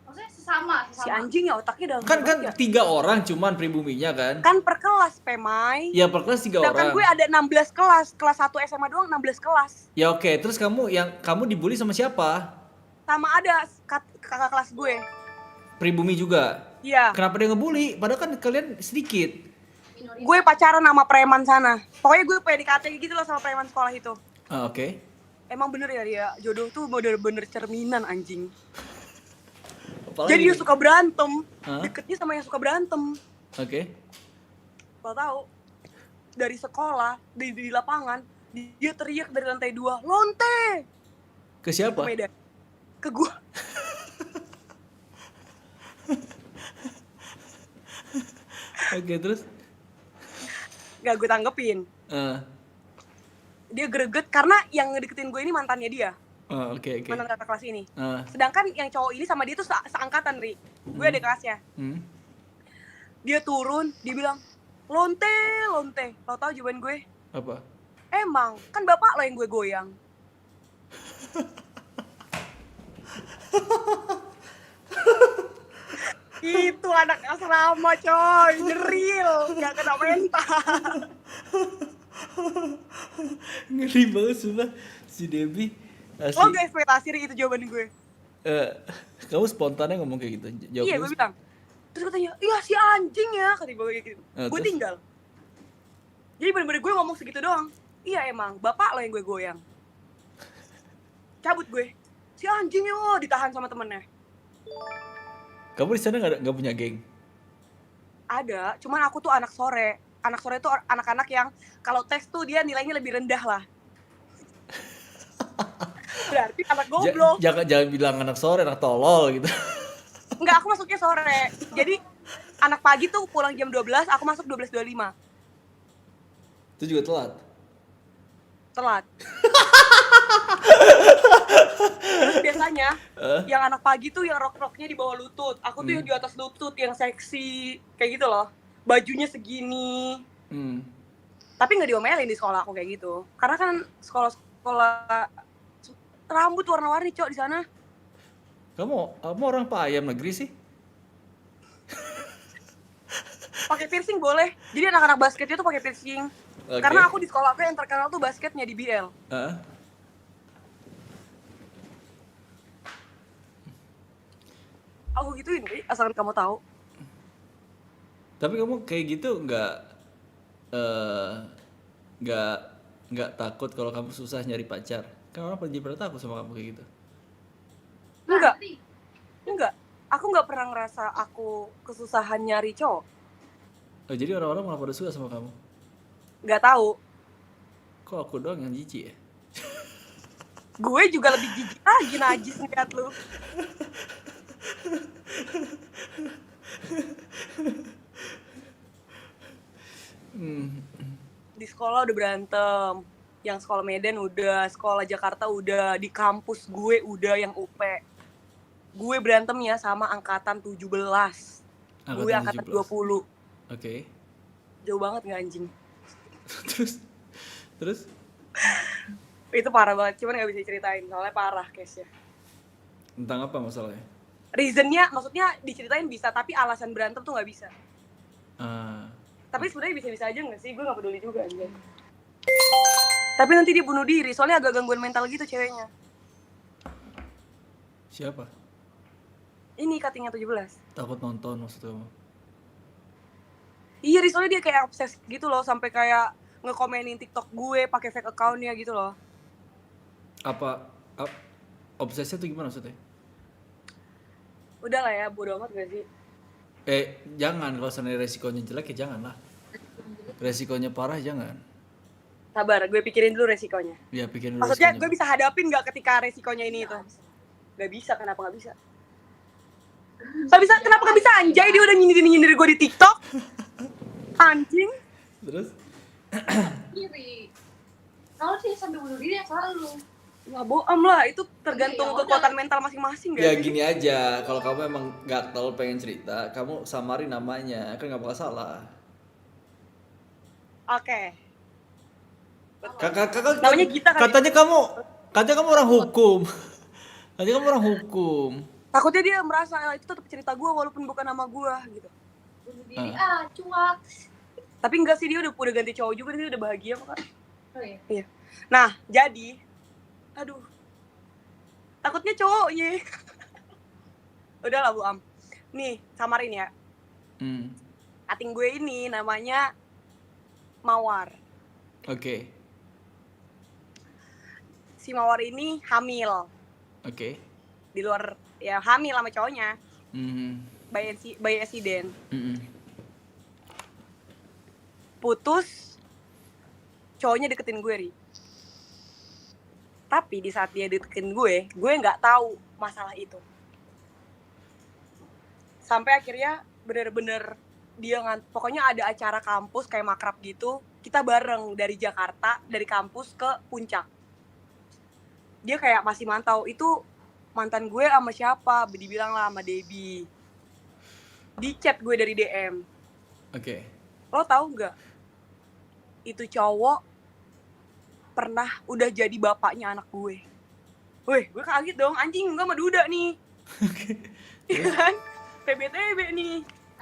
Maksudnya sesama. Si anjing ya otaknya dalam. Kan 3 orang cuman pribuminya kan? Kan per kelas, Pemai. Ya per kelas 3 orang. Sedangkan gue ada 16 kelas. Kelas 1 SMA doang 16 kelas. Ya oke, terus kamu dibully sama siapa? Sama ada kakak kelas gue. Pribumi juga? Iya. Kenapa dia ngebully? Padahal kan kalian sedikit. Gue pacaran sama preman sana. Pokoknya gue PDKT gitu loh sama preman sekolah itu. Oke. Emang bener ya dia, jodoh tuh bener-bener cerminan anjing. Apalagi? Jadi dia suka berantem. Deketnya sama yang suka berantem. Oke. Lo tau, dari sekolah, di lapangan, dia teriak dari lantai 2, lonte! Ke siapa? Ke Medan. Ke gue. Oke, terus? Gak gue tanggepin. Dia greget karena yang ngedeketin gue ini mantannya dia. Oke. Mantan kakak kelas ini. Sedangkan yang cowok ini sama dia tuh seangkatan, Ri. Gue ada kelasnya. Dia turun, dia bilang, lonte. Lo tau jawaban gue? Apa? Emang, kan bapak lo yang gue goyang. Itu anak asrama coy, nyeril, gak kena mental. Ngeri banget sumpah si Debbie. Asli. Lo gak ekspektasi Ri, itu jawaban gue. Kamu spontannya ngomong kayak gitu? Iya, gue bilang. Terus katanya, iya si anjing ya, kata gue kayak gitu. Gue tinggal. Jadi bener-bener gue ngomong segitu doang. Iya emang, bapak lo yang gue goyang. Cabut gue. Si anjing yo, ditahan sama temennya. Kamu di sana nggak punya geng? Ada, cuman aku tuh anak sore. Anak sore tuh anak-anak yang kalau tes tuh dia nilainya lebih rendah lah. Berarti anak goblok. Jangan bilang anak sore, anak tolol gitu. Enggak, aku masuknya sore. Jadi anak pagi tuh pulang jam 12, aku masuk 12.25. Itu juga telat. Telat. Terus biasanya yang anak pagi tuh yang rok-roknya di bawah lutut, aku tuh yang di atas lutut, yang seksi kayak gitu loh, bajunya segini. Tapi nggak diomelin di sekolah aku kayak gitu, karena kan sekolah rambut warna-warni cok di sana. Kamu orang Payam negeri sih? Pakai piercing boleh, jadi anak-anak basketnya tuh pakai piercing. Karena aku di sekolah aku yang terkenal tuh basketnya di BL. Aku gituin nih, asal kamu tahu. Tapi kamu kayak gitu nggak takut kalau kamu susah nyari pacar? Kan orang pernah takut sama kamu kayak gitu. Enggak. Aku nggak pernah ngerasa aku kesusahan nyari cowok. Oh, jadi orang-orang malah pada suka sama kamu? Nggak tahu. Kok aku doang yang jijik ya? Gue juga lebih jijik lagi najis ngeliat lu. Di sekolah udah berantem. Yang sekolah Medan udah, sekolah Jakarta udah, di kampus gue udah yang UP. Gue berantem ya sama angkatan 17. Gue angkatan 20. Oke. Jauh banget nggak anjing? Terus? Itu parah banget, cuman nggak bisa diceritain soalnya parah case-nya. Tentang apa masalahnya? Reasonnya, maksudnya diceritain bisa, tapi alasan berantem tuh nggak bisa. Tapi sebenarnya bisa-bisa aja nggak sih? Gue nggak peduli juga anjing. Tapi nanti dia bunuh diri, soalnya agak gangguan mental gitu ceweknya. Siapa? Ini cutting-nya 17. Takut nonton maksud kamu? Iya, soalnya dia kayak obses gitu loh, sampai kayak ngekomenin TikTok gue pakai fake account-nya gitu loh. Obsesnya tuh gimana maksudnya? Udah lah ya, bodo amat gak sih? Jangan, kalau seandainya resikonya jelek ya jangan lah. Resikonya parah jangan. Sabar, gue pikirin dulu resikonya. Ya, pikirin dulu. Maksudnya gue bisa hadapin gak ketika resikonya ini itu? Gak bisa, kenapa gak bisa? Gak bisa, kenapa gak bisa? Anjay, dia udah nyindir gue di TikTok. Anjing. Terus? Diri. Kalau sih sampai bunuh diri yang selalu. Wah, bohong lah, itu tergantung kekuatan mental masing-masing gak Ya sih? gini aja, kalau kamu emang gatel pengen cerita, kamu samarin namanya, kan gak bakal salah. Oke. Namanya Gita kan? Katanya kamu orang hukum. Katanya kamu orang hukum. Takutnya dia merasa itu tetap cerita gue walaupun bukan nama gue gitu. Bunuh diri cuak. Tapi enggak sih, dia udah ganti cowok juga, dia udah bahagia kok kan. Oh iya. Nah, jadi aduh. Takutnya cowoknya. Udah lah Bu Am. Nih, samarin ya. Cutting gue ini namanya Mawar. Oke. Si Mawar ini hamil. Oke. Di luar ya hamil sama cowoknya. By accident. Putus, cowoknya deketin gue, Ri. Tapi di saat dia deketin gue nggak tahu masalah itu. Sampai akhirnya bener-bener dia pokoknya ada acara kampus kayak makrab gitu, kita bareng dari Jakarta, dari kampus ke Puncak. Dia kayak masih mantau, itu mantan gue sama siapa, dibilang lah sama Debbie. Di chat gue dari DM. Oke. Lo tahu nggak? Itu cowok pernah udah jadi bapaknya anak gue. Wih, gue kaget dong, anjing gue sama Duda nih. Iya kan? PBTB nih.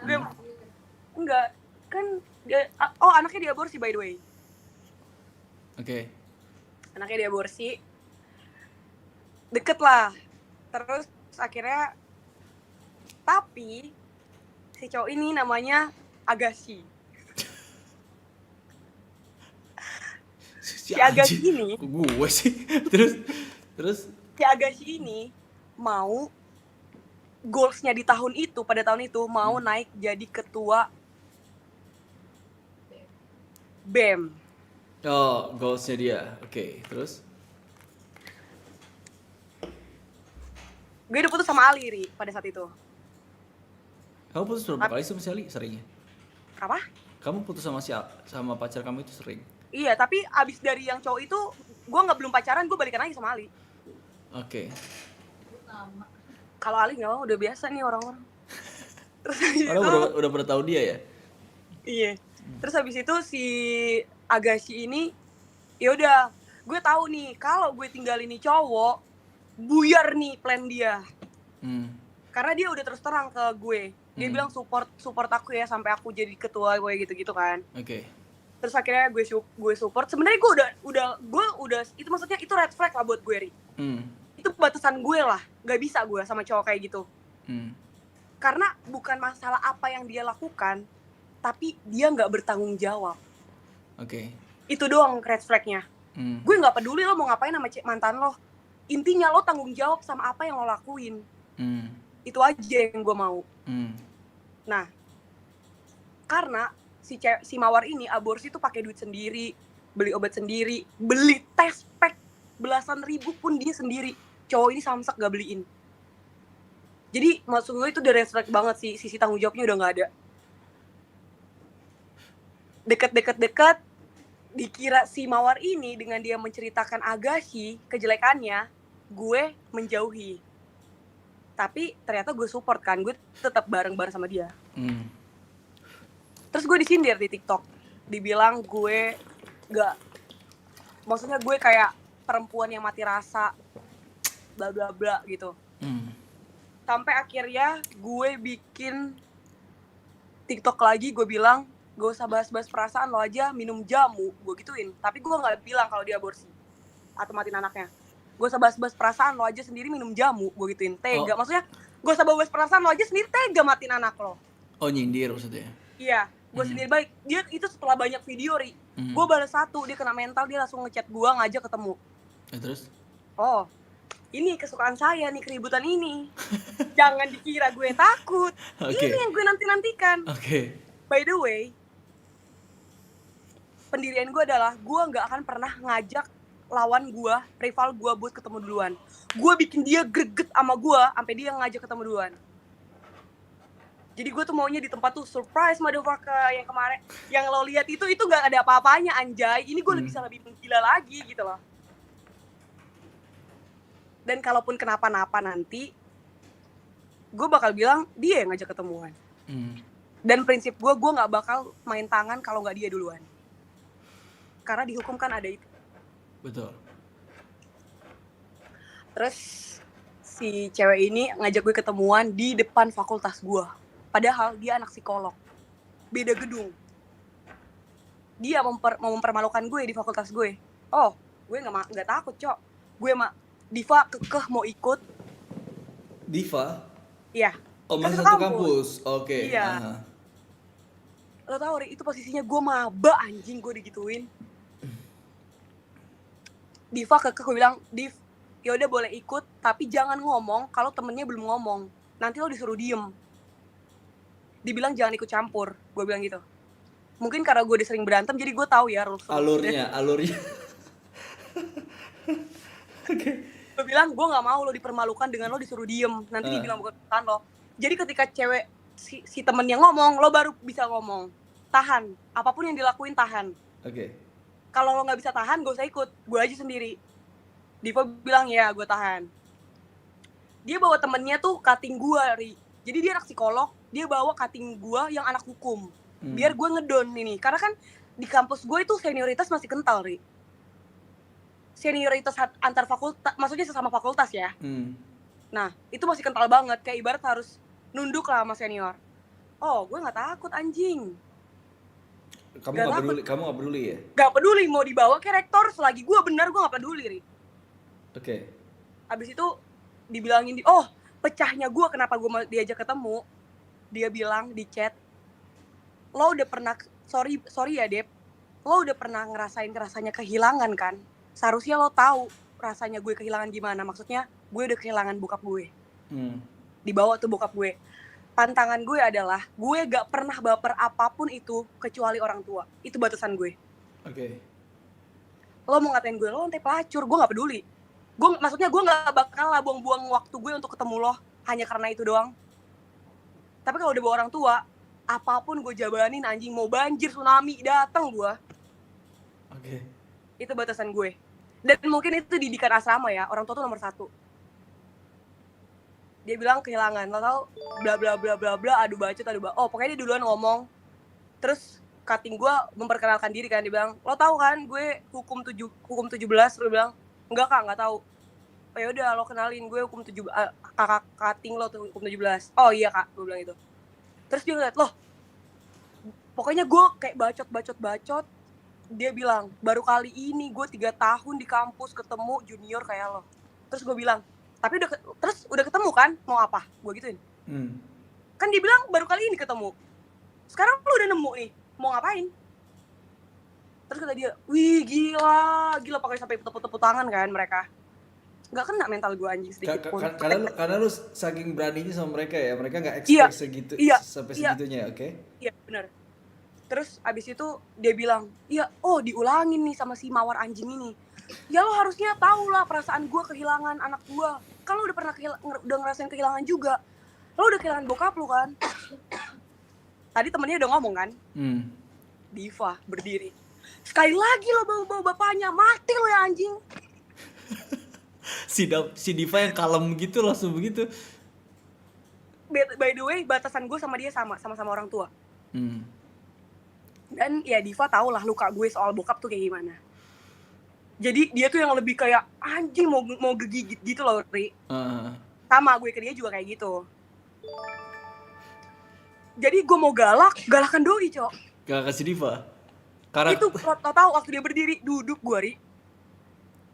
Gue enggak, kan dia, anaknya diaborsi by the way. Oke. Anaknya diaborsi. Deket lah. Terus akhirnya, tapi si cowok ini namanya Agassi. Si Agassi ini, gue sih. Terus si Agassi ini mau goals-nya di tahun itu, pada tahun itu mau naik jadi ketua BEM. Oh, goals-nya dia. Oke, terus? Gue udah putus sama Ali, Ri, pada saat itu. Kamu putus berapa kali sama si Ali seringnya? Apa? Kamu putus sama pacar kamu itu sering? Iya, tapi abis dari yang cowok itu gue nggak belum pacaran, gue balikan lagi sama Ali. Oke. Kalau Ali nggak mau, udah biasa nih orang-orang. Terus habis Orang itu, udah pernah tahu dia ya? iya. Terus habis itu si Agassi ini, ya udah, gue tahu nih kalau gue tinggalin nih cowok, buyar nih plan dia. Karena dia udah terus terang ke gue. Dia bilang support aku ya sampai aku jadi ketua gue gitu-gitu kan. Oke. Terus akhirnya gue support. Sebenarnya gue udah itu maksudnya itu red flag lah buat gue, Ri. Itu batasan gue lah. Gak bisa gue sama cowok kayak gitu. Karena bukan masalah apa yang dia lakukan, tapi dia nggak bertanggung jawab. Oke. Itu doang red flagnya. Gue nggak peduli lo mau ngapain sama mantan lo. Intinya lo tanggung jawab sama apa yang lo lakuin. Itu aja yang gue mau. Nah, karena si Mawar ini aborsi tuh pakai duit sendiri, beli obat sendiri, beli test pack belasan ribu pun dia sendiri. Cowok ini samsak gak beliin. Jadi maksud gue itu udah red flag banget sih, sisi tanggung jawabnya udah gak ada. Deket dikira si Mawar ini dengan dia menceritakan Agassi kejelekannya, gue menjauhi. Tapi ternyata gue support kan, gue tetap bareng-bareng sama dia. Terus gue disindir di TikTok, dibilang gue gak, maksudnya gue kayak perempuan yang mati rasa, bla bla bla gitu. Sampai akhirnya gue bikin TikTok lagi, gue bilang gak usah bahas-bahas perasaan, lo aja minum jamu, gue gituin. Tapi gue gak bilang kalau dia aborsi atau matiin anaknya. Gak usah bahas-bahas perasaan, lo aja sendiri minum jamu, gue gituin. Tega, maksudnya gak usah bahas perasaan, lo aja sendiri tega matiin anak lo. Oh, nyindir maksudnya? Iya, gue sendiri balik. Dia itu setelah banyak video, Ri. Gue balas satu, dia kena mental, dia langsung ngechat gue, ngajak ketemu. Terus? Oh, ini kesukaan saya nih, keributan ini. Jangan dikira gue takut. Ini yang gue nanti-nantikan. By the way, pendirian gue adalah gue gak akan pernah ngajak lawan gue, rival gue buat ketemu duluan. Gue bikin dia greget sama gue sampai dia ngajak ketemu duluan. Jadi gue tuh maunya di tempat tuh surprise motherfucker, yang kemarin yang lo lihat itu gak ada apa-apanya anjay. Ini gue bisa lebih gila lagi gitu loh. Dan kalaupun kenapa-napa nanti, gue bakal bilang dia yang ngajak ketemuan. Dan prinsip gue gak bakal main tangan kalau gak dia duluan. Karena di hukum kan ada itu. Betul. Terus si cewek ini ngajak gue ketemuan di depan fakultas gue. Padahal dia anak psikolog. Beda gedung. Dia mau mempermalukan gue di fakultas gue. Oh, gue gak takut, Cok. Gue Diva kekeh mau ikut. Diva? Iya. Oh, masih satu kampus. Oke. Iya. Lo tau, Ri, itu posisinya gue maba anjing, gue digituin. Diva kekeh, gue bilang, Div, yaudah boleh ikut, tapi jangan ngomong kalau temennya belum ngomong. Nanti lo disuruh diem. Dibilang jangan ikut campur, gue bilang gitu. Mungkin karena gue udah sering berantem, jadi gue tahu ya rules. Alurnya. Oke. Gue bilang gue nggak mau lo dipermalukan dengan lo disuruh diem. Nanti dibilang bukan lo. Jadi ketika cewek si temennya ngomong, lo baru bisa ngomong. Tahan, apapun yang dilakuin tahan. Oke. Kalau lo nggak bisa tahan, gak usah ikut, gue aja sendiri. Diva bilang ya, gue tahan. Dia bawa temennya tuh cutting gue, Ri. Jadi dia anak psikolog, dia bawa cutting gue yang anak hukum. Biar gue ngedon ini. Karena kan di kampus gue itu senioritas masih kental, Ri. Senioritas antar fakultas, maksudnya sesama fakultas ya. Nah, itu masih kental banget. Kayak ibarat harus nunduk lah sama senior. Oh, gue gak takut anjing. Kamu gak peduli ya? Gak peduli, mau dibawa ke rektor, selagi gue benar gue gak peduli, Ri. Oke. Abis itu dibilangin, pecahnya gue kenapa gue diajak ketemu. Dia bilang di chat, lo udah pernah, sorry ya Dep, lo udah pernah ngerasain rasanya kehilangan kan? Seharusnya lo tahu rasanya gue kehilangan gimana. Maksudnya gue udah kehilangan bokap gue. Dibawa tuh bokap gue. Pantangan gue adalah gue gak pernah baper apapun itu kecuali orang tua. Itu batasan gue. Oke. Lo mau ngatain gue, lo nanti pelacur, gue gak peduli. Maksudnya gue gak bakal lah buang-buang waktu gue untuk ketemu lo hanya karena itu doang. Tapi kalau udah bawa orang tua, apapun gue jabanin anjing, mau banjir, tsunami, datang gue. Oke. Itu batasan gue. Dan mungkin itu didikan asrama ya, orang tua tuh nomor 1. Dia bilang kehilangan, lo tau bla bla bla bla bla, adu bacot. Oh pokoknya dia duluan ngomong. Terus cutting gue memperkenalkan diri kan, dia bilang, lo tau kan gue hukum 17. Lo bilang, enggak kak, nggak tahu. Oh ya udah, lo kenalin, gue hukum 17, kakak cutting lo tuh hukum 17. Oh iya kak, gue bilang itu. Terus dia ngeliat, loh pokoknya gue kayak bacot. Dia bilang, baru kali ini gue 3 tahun di kampus ketemu junior kayak lo. Terus gue bilang, tapi udah ketemu kan, mau apa? Gue gituin. Kan dia bilang baru kali ini ketemu. Sekarang lo udah nemu nih, mau ngapain? Terus kata dia, wih gila pakai sampai tepuk tangan kan mereka. Nggak kena mental gue anjing sedikit pun. Karena lu saking beraninya sama mereka ya, mereka nggak expect segitu sampai segitunya, oke? Iya benar. Terus abis itu dia bilang, iya, diulangin nih sama si Mawar anjing ini. Ya lo harusnya tahu lah perasaan gue kehilangan anak gue. Kan lo udah pernah udah ngerasain kehilangan juga. Lo udah kehilangan bokap lo kan. Tadi temennya udah ngomong kan. Diva berdiri. Sekali lagi lo bawa bapaknya, mati lo ya anjing. Si Diva yang kalem gitu langsung begitu. By the way, batasan gue sama dia sama-sama orang tua. Dan ya Diva tau lah luka gue soal bokap tuh kayak gimana. Jadi dia tuh yang lebih kayak anjing mau gegigit gitu loh, Ri. Sama gue ke dia juga kayak gitu. Jadi gue mau galakan doi, Cok. Galakan si Diva? Itu lo tau waktu dia berdiri, duduk gue, Ri.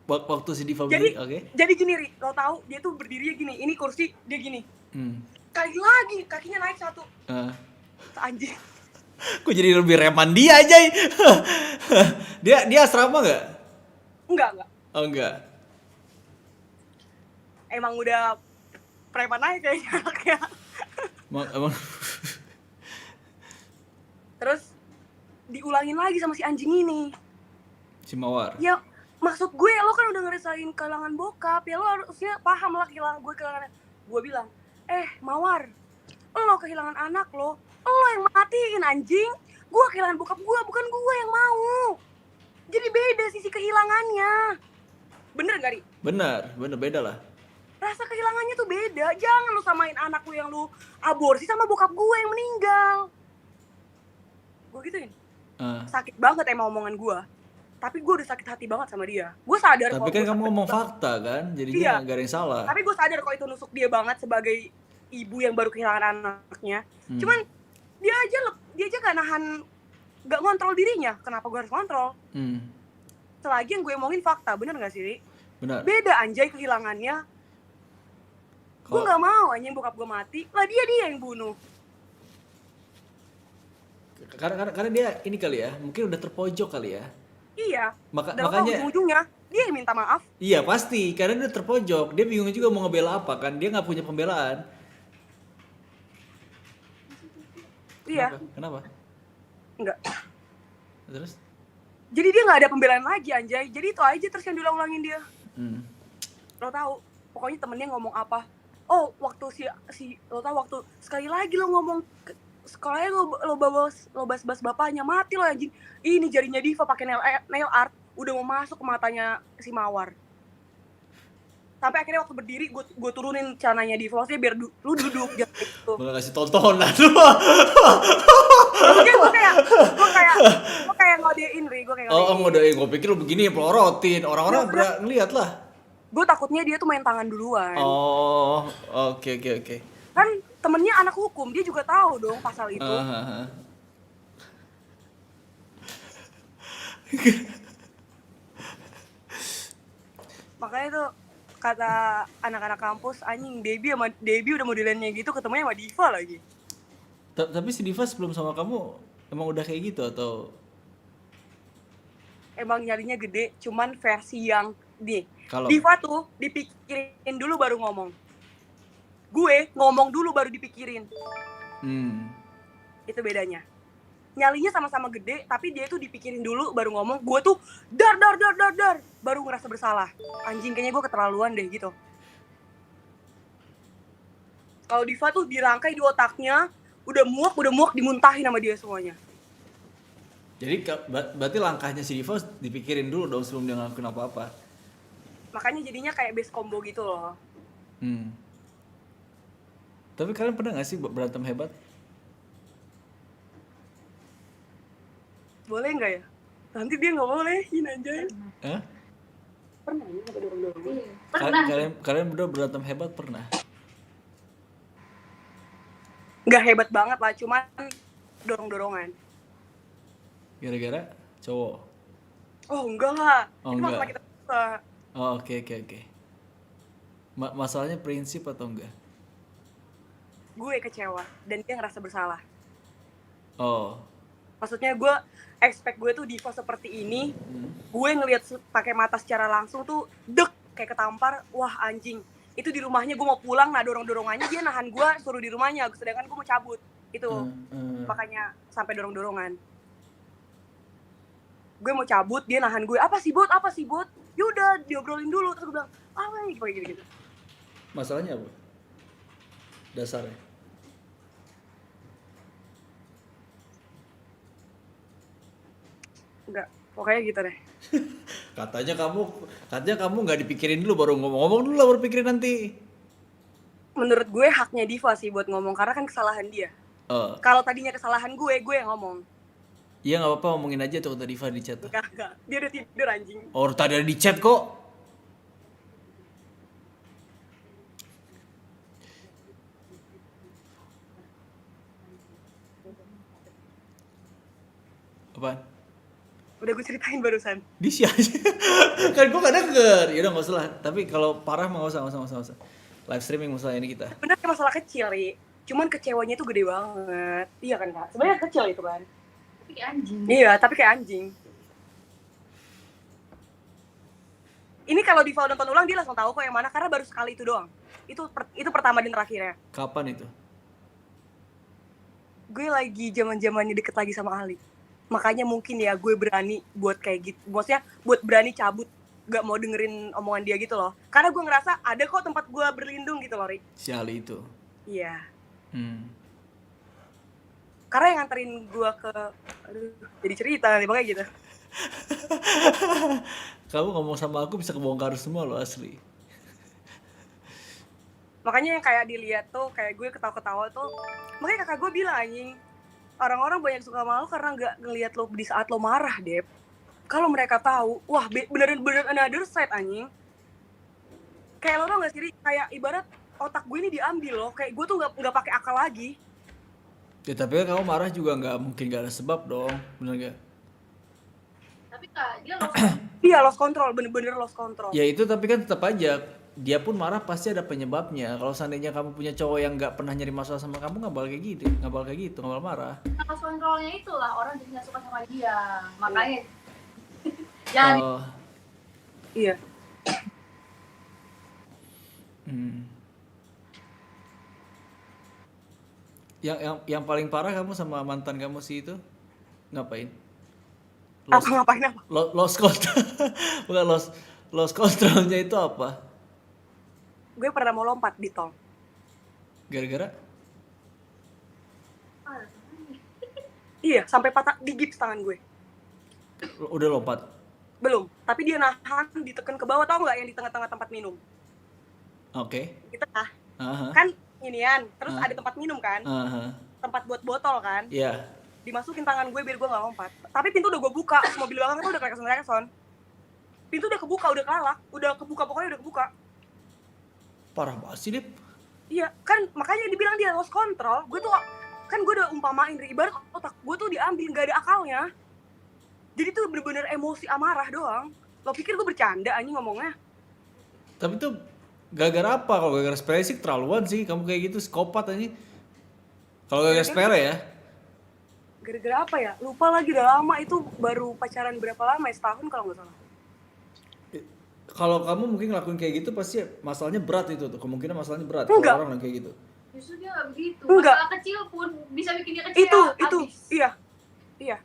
Waktu si Diva berdiri, oke. Jadi gini, Ri, lo tau dia tuh berdirinya gini, ini kursi, dia gini. Kali lagi, kakinya naik 1. Anjing. Kok jadi lebih reman dia aja. Dia asrama nggak? Enggak. Oh enggak. Emang udah preman aja kayaknya anaknya. Emang. Terus diulangin lagi sama si anjing ini. Si Mawar. Ya maksud gue, lo kan udah ngerasain kehilangan bokap, ya lo harusnya paham lah kehilangan. Gue bilang, Mawar, lo kehilangan anak lo yang matiin anjing. Gue kehilangan bokap gue, bukan gue yang mau. Jadi beda sisi kehilangannya. Bener gak, Ri? Bener beda lah. Rasa kehilangannya tuh beda. Jangan lo samain anak lo yang lo aborsi sama bokap gue yang meninggal. Gue gituin. Sakit banget emang omongan gue. Tapi gue udah sakit hati banget sama dia. Gue sadar. Tapi kan kamu ngomong fakta kan, jadinya gak ada yang salah. Tapi gue sadar kok itu nusuk dia banget sebagai ibu yang baru kehilangan anaknya. Cuman dia aja gak ngontrol dirinya. Kenapa gue harus kontrol? Selagi yang gue omongin fakta, bener gak sih, Ri? Benar. Beda anjay kehilangannya. Gue gak mau anjing bokap gue mati, lah dia yang bunuh. Karena dia ini kali ya, mungkin udah terpojok kali ya. Iya. Makanya ujung-ujungnya dia yang minta maaf. Iya pasti, karena dia terpojok. Dia bingung juga mau ngebela apa kan, dia gak punya pembelaan. Iya. Kenapa? Enggak. Terus? Jadi dia gak ada pembelaan lagi anjay. Jadi itu aja terus yang diulang-ulangin dia. Lo tahu, pokoknya temennya ngomong apa. Oh waktu lo tahu waktu sekali lagi lo ngomong sekolahnya lo bas-bas bapaknya, mati lo anjing. Ini jarinya Diva pakai nail art udah mau masuk ke matanya si Mawar. Sampai akhirnya waktu berdiri gue turunin celananya Diva, maksudnya biar lu duduk jangan gitu. Malah kasih tontonan. Maksudnya gue kayak ngodein, Ri. Ngodein. Gue pikir lu begini pelorotin. Orang-orang ngeliat lah. Gue takutnya dia tuh main tangan duluan. Oh, oke. Kan temennya anak hukum, dia juga tahu dong pasal itu. Makanya tuh kata anak-anak kampus, anjing Debbie udah modelannya gitu, ketemunya sama Diva lagi. Tapi si Diva sebelum sama kamu emang udah kayak gitu atau? Emang nyalinya gede, cuman versi yang Kalau Diva tuh dipikirin dulu baru ngomong. Gue ngomong dulu baru dipikirin. Itu bedanya. Nyalinya sama-sama gede, tapi dia tuh dipikirin dulu baru ngomong. Gue tuh dar baru ngerasa bersalah. Anjing, kayaknya gue keterlaluan deh gitu. Kalau Diva tuh dirangkai di otaknya, udah muak dimuntahin sama dia semuanya. Jadi berarti langkahnya si Diva dipikirin dulu dong sebelum dia ngelakuin apa-apa. Makanya jadinya kayak base combo gitu loh. Tapi kalian pernah gak sih berantem hebat? Boleh nggak ya? Nanti dia nggak bolehin anjay. Hah? Pernah ya sampai dorong-dorong? Iya. Pernah. Kalian berdua berantem hebat pernah? Nggak hebat banget lah, cuman dorong-dorongan. Gara-gara cowok? Oh enggak lah, Oh, itu enggak. masalah kita berdua. Oh, oke. Masalahnya prinsip atau enggak? Gue kecewa dan dia ngerasa bersalah. Oh. Maksudnya gue expect gue tuh diva seperti ini, gue ngelihat pakai mata secara langsung tuh dek kayak ketampar, wah anjing. Itu di rumahnya gue mau pulang, nah dorong-dorongannya dia nahan gue suruh di rumahnya, sedangkan gue mau cabut. Itu makanya sampai dorong-dorongan. Gue mau cabut, dia nahan gue, apa sih bot? Yaudah diobrolin dulu, terus gue bilang, apa nih kayak gitu. Masalahnya apa? Dasarnya? Enggak, pokoknya gitu deh. Katanya kamu nggak dipikirin dulu baru ngomong dulu lah baru pikirin nanti. Menurut gue haknya Diva sih buat ngomong, karena kan kesalahan dia. Kalau tadinya kesalahan gue yang ngomong. Iya nggak apa-apa, ngomongin aja tuh kata Diva di chat. Enggak, dia udah tidur anjing. Oh tadi ada di chat kok. Apaan? Udah gue ceritain barusan. Di sih aja. Kan gue gak denger. Yaudah gak usah lah. Tapi kalau parah mah gak usah. Live streaming masalah ini kita. Sebenarnya masalah kecil, Ri. Cuman kecewanya tuh gede banget. Iya kan, Kak? Sebenarnya kecil itu kan. Tapi kayak anjing. Iya, tapi kayak anjing. Ini kalau Diva nonton ulang dia langsung tahu kok yang mana, karena baru sekali itu doang. Itu pertama dan terakhirnya. Kapan itu? Gue lagi zaman-zamannya deket lagi sama Ali. Makanya mungkin ya gue berani buat kayak gitu. Maksudnya buat berani cabut, gak mau dengerin omongan dia gitu loh. Karena gue ngerasa ada kok tempat gue berlindung gitu loh, Ri. Si Ali itu? Iya. Hmm. Karena yang nganterin gue ke... Aduh, jadi cerita nanti, makanya gitu. Kamu ngomong sama aku bisa kebongkar semua lo asli. Makanya yang kayak dilihat tuh, kayak gue ketawa-ketawa tuh, makanya kakak gue bilang anjing, orang-orang banyak suka sama lo karena gak ngeliat lo di saat lo marah, Dep. Kalau mereka tahu, wah bener-bener another side anjing. Kayak lo tau gak sih, kayak ibarat otak gue ini diambil loh, kayak gue tuh gak pakai akal lagi. Ya tapi kan kamu marah juga nggak mungkin gak ada sebab dong, bener gak? Tapi Kak, dia lost. Iya, lost control, bener-bener lost control. Ya itu tapi kan tetap aja dia pun marah pasti ada penyebabnya. Kalau seandainya kamu punya cowok yang nggak pernah nyari masalah sama kamu nggak bakal kayak gitu, nggak bakal marah. Lost controlnya itulah orang jadi nggak suka sama dia. Makanya jangan. Oh. Iya. Yang paling parah kamu sama mantan kamu sih itu ngapain? Ngapain apa? Lost control. Bukan lost controlnya itu apa? Gue pernah mau lompat di tol. Gara-gara? Iya, sampai patah digips tangan gue. Udah lompat? Belum, tapi dia nahan ditekan ke bawah, tau nggak yang di tengah-tengah tempat minum? Oke. Di tengah. Aha. Kan inian, terus ada tempat minum kan? Aha. Tempat buat botol kan? Iya. Dimasukin tangan gue biar gue nggak lompat. Tapi pintu udah gue buka, mobil belakang itu udah klakson. Pintu udah kebuka, udah kelalak, pokoknya udah kebuka. Parah banget sih, Dip. Iya, kan makanya dibilang dia lost control. Gue tuh kan gue udah umpamain, ibarat otak gue tuh diambil, gak ada akalnya. Jadi tuh bener-bener emosi amarah doang. Lo pikir gue bercanda anjing ngomongnya? Tapi tuh gara-gara apa? Kalau gara-gara sepele sih terlaluan sih. Kamu kayak gitu psikopat aja. Kalau gara-gara sepele ya? Gara-gara apa ya? Lupa lagi, udah lama. Itu baru pacaran berapa lama ya? Setahun kalau nggak salah. Kalau kamu mungkin ngelakuin kayak gitu pasti masalahnya berat itu tuh. Kemungkinan masalahnya berat. Enggak. Kalau orang kayak gitu. Justru dia nggak begitu. Enggak. Masalah kecil pun bisa bikin dia kecewa. Itu. Iya.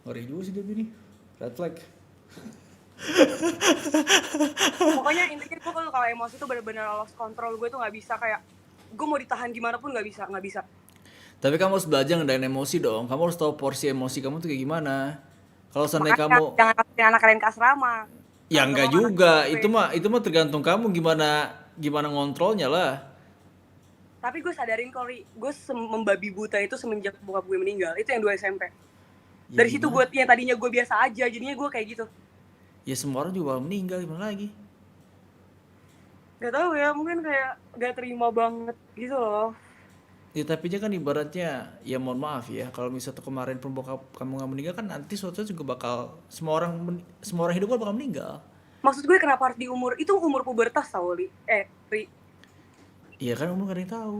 Ngeri juga sih dia ini. Red flag. Pokoknya intinya gue kalau emosi tuh bener-bener lost control. Gue tuh nggak bisa kayak gue mau ditahan gimana pun nggak bisa. Tapi kamu harus belajar ngendaliin emosi dong. Kamu harus tahu porsi emosi kamu tuh kayak gimana. Kalau seandainya kamu jangan masukin anak kalian ke asrama. Ya Atau enggak kalau anak juga, SMP. itu mah tergantung kamu gimana ngontrolnya lah. Tapi gue sadarin kok, Ri, gue membabi buta itu semenjak bokap gue meninggal. Itu yang 2 SMP. Ya Dari situ gue, gimana? yang tadinya gue biasa aja, jadinya gue kayak gitu. Ya semua orang juga bakal meninggal, gimana lagi? Gak tau ya, mungkin kayak gak terima banget gitu loh. Ya tapi dia kan ibaratnya, ya mohon maaf ya, kalau misalnya kemarin pun bokap kamu nggak meninggal kan nanti suatu saat juga bakal semua orang hidup kan bakal meninggal. Maksud gue kenapa harus di umur, itu umur pubertas tau, Ri. Ri. Iya kan umur gak ada yang tahu.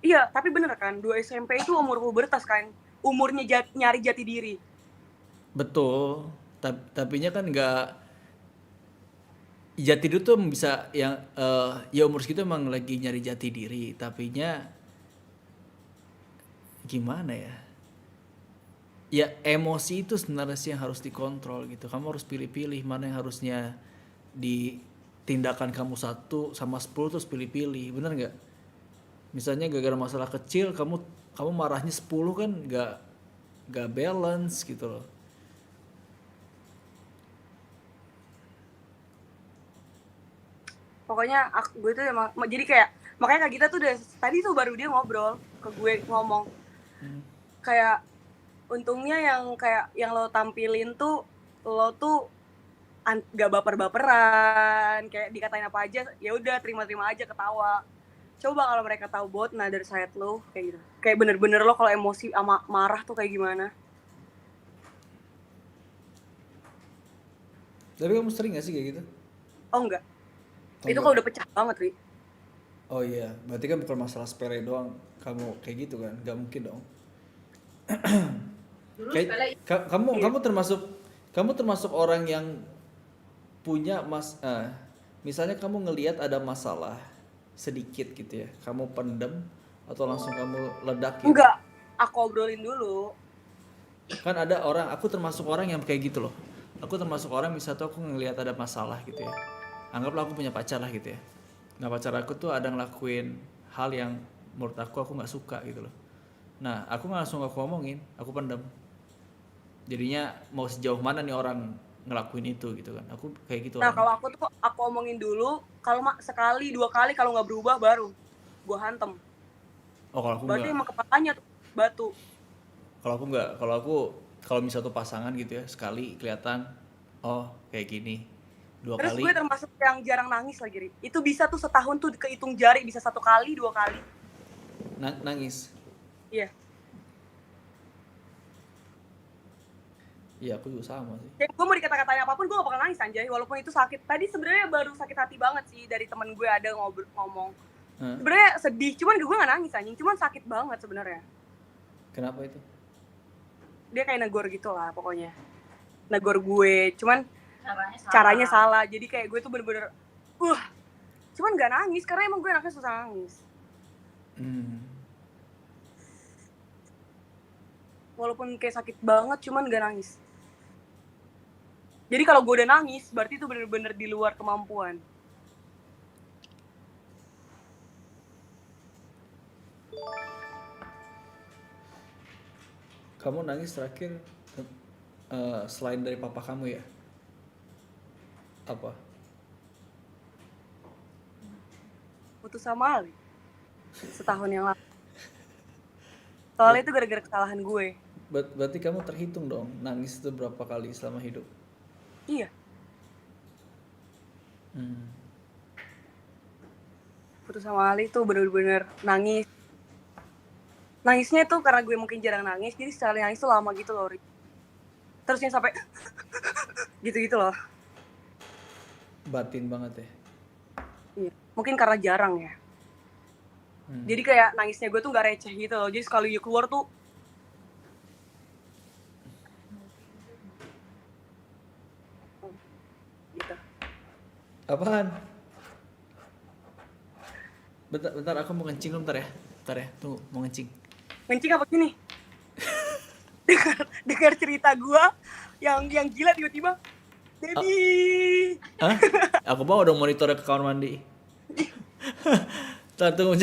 Iya, tapi bener kan, 2 SMP itu umur pubertas kan. Umurnya nyari jati diri. Betul. Tapinya kan nggak, jati diri tuh bisa yang ya umur segitu emang lagi nyari jati diri, tapinya gimana ya? Ya emosi itu sebenarnya sih yang harus dikontrol gitu. Kamu harus pilih-pilih mana yang harusnya di tindakan kamu 1 sama 10 terus pilih-pilih, bener nggak? Misalnya gara-gara masalah kecil kamu marahnya 10 kan nggak balance gitu loh. Pokoknya gue tuh emang, jadi kayak, makanya Kak Gita tuh udah, tadi tuh baru dia ngobrol ke gue, ngomong. Kayak, untungnya yang kayak, yang lo tampilin tuh, lo tuh gak baper-baperan, kayak dikatain apa aja, ya udah terima-terima aja, ketawa. Coba kalau mereka tahu bot, nah dari side lo, kayak gitu. Kayak bener-bener lo kalau emosi sama marah tuh kayak gimana. Tapi kamu sering gak sih kayak gitu? Oh enggak, Oh itu kalau enggak. udah pecah banget, Ri. Oh iya, berarti kan bukan masalah sepele doang kamu kayak gitu kan? Gak mungkin dong. Dulu Kayak sepele. kamu Iya. kamu termasuk orang yang punya misalnya kamu ngelihat ada masalah sedikit gitu ya, kamu pendem atau langsung kamu ledakin. Enggak, aku obrolin dulu. Kan ada orang, aku termasuk orang yang kayak gitu loh. Aku termasuk orang misalnya tuh aku ngelihat ada masalah gitu ya. Anggaplah aku punya pacar lah gitu ya. Nah pacar aku tuh ada ngelakuin hal yang menurut aku nggak suka gitu loh. Nah aku nggak langsung aku ngomongin, aku pendem. Jadinya mau sejauh mana nih orang ngelakuin itu gitu kan. Aku kayak gitu Nah orangnya. kalau aku tuh, aku omongin dulu, kalau sekali, 2 kali, kalau nggak berubah baru gue hantem. Oh kalau aku Berarti nggak. emang kepalanya tuh batu. Kalau aku nggak. Kalau misalnya tuh pasangan gitu ya, sekali kelihatan, oh kayak gini. Dua Terus gue kali termasuk yang jarang nangis lagi, Ri. Itu bisa tuh setahun tuh kehitung jari, bisa 1 kali, 2 kali. nangis. Iya. Iya aku juga sama sih. Jadi gue mau dikata-katain apapun, gue gak bakal nangis anjay. Walaupun itu sakit. Tadi sebenarnya baru sakit hati banget sih, dari temen gue ada ngomong. Hah? Sebenarnya sedih, cuman gue gak nangis anjing. Cuman sakit banget sebenarnya. Kenapa itu? Dia kayak negor gitu lah pokoknya. Negor gue, cuman Caranya salah. caranya salah. Jadi kayak gue tuh bener-bener, cuman gak nangis, karena emang gue anaknya susah nangis. Walaupun kayak sakit banget, cuman gak nangis. Jadi kalau gue udah nangis, berarti itu bener-bener di luar kemampuan. Kamu nangis terakhir selain dari papa kamu ya? Apa? Putus sama Ali. Setahun yang lalu. Soalnya itu gara-gara kesalahan gue. Berarti kamu terhitung dong nangis itu berapa kali selama hidup? Iya. Putus sama Ali tuh bener-bener nangis. Nangisnya tuh karena gue mungkin jarang nangis, jadi sekali nangis tuh lama gitu loh, Ri. Terusnya sampai gitu-gitu loh. Batin banget ya? Iya. Mungkin karena jarang ya. Jadi kayak nangisnya gue tuh gak receh gitu loh. Jadi sekali keluar tuh gitu. Apaan? Bentar aku mau kencing dulu bentar ya. Bentar ya, tunggu mau kencing. Kencing apa gini? dengar cerita gue yang gila tiba-tiba, baby. Hah? Aku bawa dong monitornya ke kamar mandi. Bentar tunggu.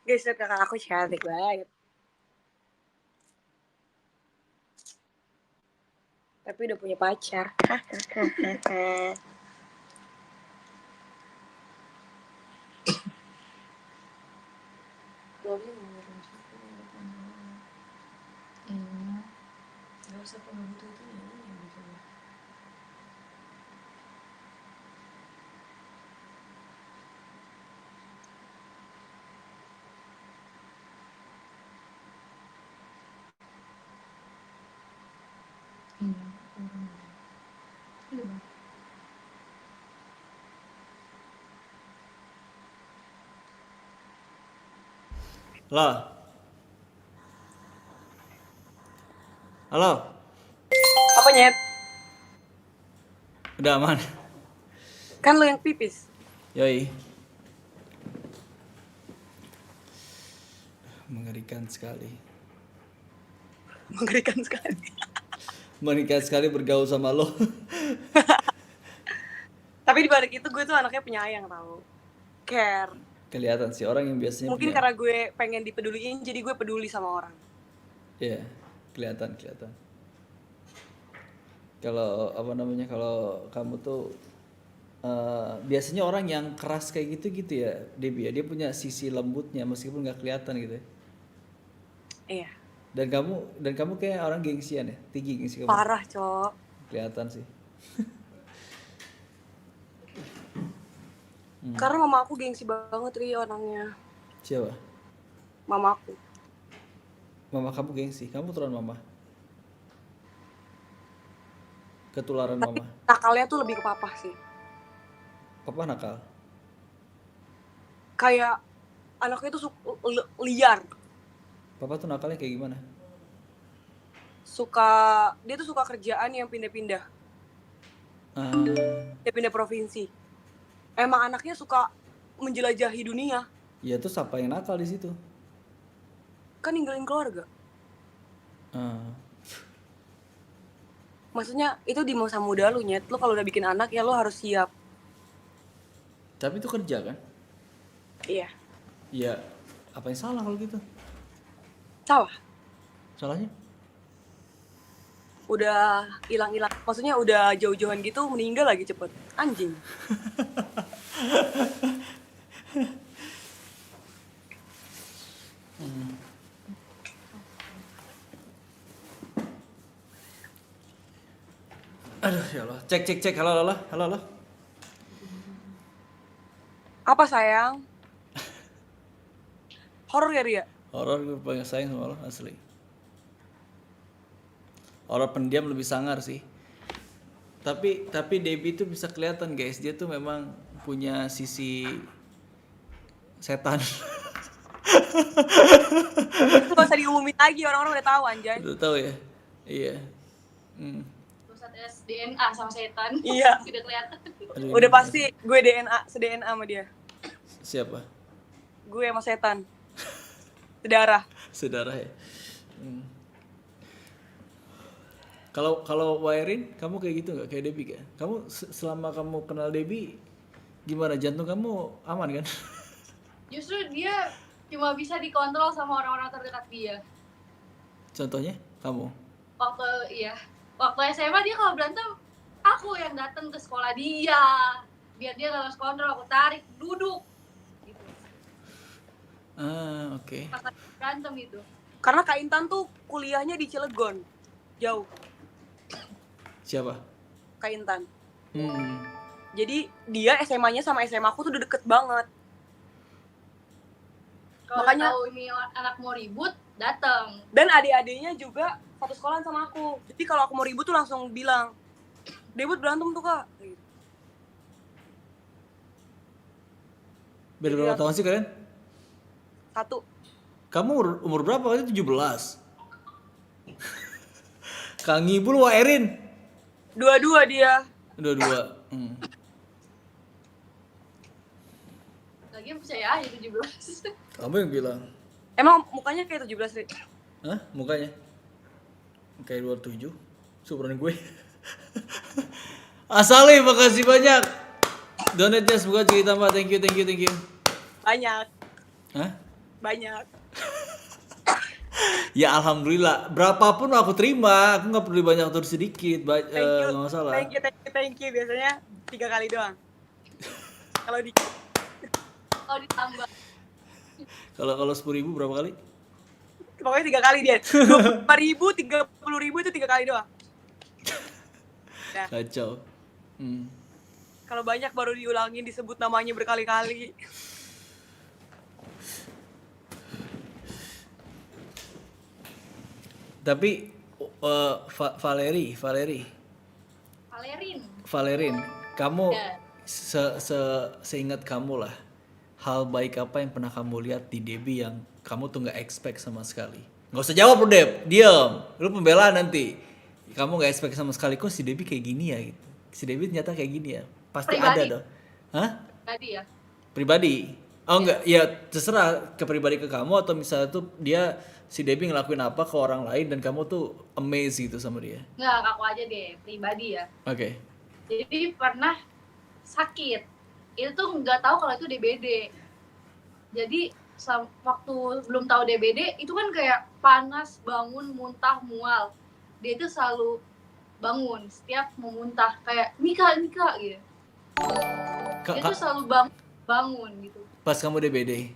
Guys, lihat kakak aku cantik banget. Tapi udah punya pacar. Gak usah penuh itu ya gitu. Iya, orang udah bang. Lah. Halo. Apa Nyet? Udah aman. Kan lo yang pipis. Yoi. Mengerikan sekali. Mengerikan sekali. Mengerikan sekali bergaul sama lo. Tapi di balik itu gue tuh anaknya penyayang tau. Care. Kelihatan sih orang yang biasanya Mungkin punya. karena gue pengen dipeduliin, jadi gue peduli sama orang. Iya, kelihatan. Kalau apa namanya, kalau kamu tuh biasanya orang yang keras kayak gitu ya, Debbie ya, dia punya sisi lembutnya meskipun nggak kelihatan gitu ya. Iya. Dan kamu kayak orang gengsian ya, tinggi gengsi kamu. Parah, Cok. Kelihatan sih. Karena mama aku gengsi banget Ri orangnya. Siapa? Mama aku. Mama kamu gengsi, kamu turunan mama. Ketularan mama. Nakalnya tuh lebih ke papa sih. Papa nakal. Kayak anaknya tuh liar. Papa tuh nakalnya kayak gimana? Dia tuh suka kerjaan yang pindah-pindah. Dia pindah provinsi. Emang anaknya suka menjelajahi dunia. Ya tuh siapa yang nakal di situ? Kan ninggalin keluarga. Maksudnya itu di masa muda lu Nyet. Lu kalau udah bikin anak ya lu harus siap. Tapi itu kerja kan? Iya. Ya, apa yang salah kalau gitu? Salah. Salahnya? Udah hilang-hilang. Maksudnya udah jauh-jauhan gitu meninggal lagi cepet. Anjing. Aduh ya Allah. Cek. Halo. Apa sayang? Horor ya Ria? Horor gue paling sayang sama lo asli. Horor pendiam lebih sangar sih. Tapi Debbie tuh bisa kelihatan guys, dia tuh memang punya sisi setan. Itu gak usah diumumin lagi, orang-orang udah tahu anjay. Udah tahu ya? Iya. Pusat tes DNA sama setan. Iya. Udah kelihatan. Aduh, Udah pasti gue se-DNA sama dia. Siapa? Gue sama setan. Saudara ya. Kalau Wairin, kamu kayak gitu nggak kayak Debbie kan? Kamu selama kamu kenal Debbie, gimana, jantung kamu aman kan? Justru dia cuma bisa dikontrol sama orang-orang terdekat dia. Contohnya kamu? Waktu SMA dia kalau berantem, aku yang datang ke sekolah dia, biar dia nggak kontrol, aku tarik duduk gitu. Oke. Pas lagi berantem itu. Karena Kak Intan tuh kuliahnya di Cilegon. Jauh. Siapa? Kak Intan. Jadi dia SMA-nya sama SMA aku tuh udah deket banget. Kalau Makanya- tahu ini anak mau ribut, datang. Dan adik-adiknya juga satu sekolahan sama aku. Jadi kalau aku mau ribut tuh langsung bilang, "Ribut berantem tuh Kak." Gitu. Beda berapa tahun sih kalian? 1. Kamu umur berapa? Kali 17. Kang Ibul, Wairin. 2 dia. Dua. Lagi lagi percaya aja 17. Kamu yang bilang. Emang mukanya kayak 17, Ri? Hah? Mukanya? Kayak 27. Superan gue. Asali, makasih banyak. Donate-nya semoga jadi tambah. Thank you. Banyak. Hah? Banyak. Ya alhamdulillah. Berapapun aku terima. Aku nggak perlu banyak atau sedikit. Thank you. Nggak masalah. Thank you. Biasanya 3 kali doang. Kalau Oh ditambah. Kalau 10.000 berapa kali? pokoknya 3 kali dia. 25.000, 30.000 itu 3 kali doang. Nah, Kacau. kalau banyak baru diulangin disebut namanya berkali-kali. Tapi Valerin, kamu Ya. seingat kamu lah, hal baik apa yang pernah kamu lihat di Debbie yang kamu tuh nggak expect sama sekali? Nggak usah jawab lu Deb, diam. Lu pembelaan nanti. Kamu nggak expect sama sekali kok si Debbie kayak gini ya gitu. Si Debbie ternyata kayak gini ya. Pasti Pribadi. ada dong. Hah? Tadi ya. Pribadi? Oh enggak, ya terserah ke pribadi ke kamu atau misalnya tuh si Debbie ngelakuin apa ke orang lain dan kamu tuh amazed gitu sama dia. Nggak, aku aja deh, pribadi ya. Oke. Jadi pernah sakit. Itu tuh nggak tahu kalau itu DBD. Jadi waktu belum tahu DBD, itu kan kayak panas, bangun, muntah, mual. Dia itu selalu bangun setiap mau muntah. Kayak, Mika gitu. Dia tuh selalu bangun gitu. Pas kamu DBD?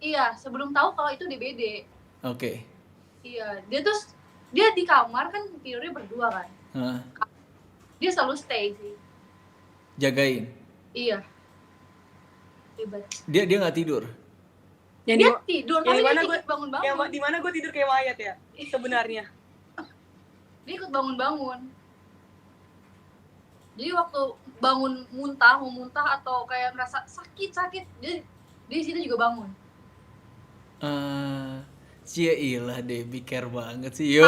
Iya, sebelum tahu kalau itu DBD. Oke. Iya, dia di kamar kan tidurnya berdua kan. Dia selalu stay sih. Jagain? Iya. Hebat. Dia nggak tidur? Dia tidur, tapi dia ikut bangun-bangun. Di mana gue tidur kayak mayat ya sebenarnya. Dia ikut bangun-bangun. Jadi waktu bangun mau muntah atau kayak ngerasa sakit, dia di situ juga bangun. Cielah Debbie care banget sih. Yo.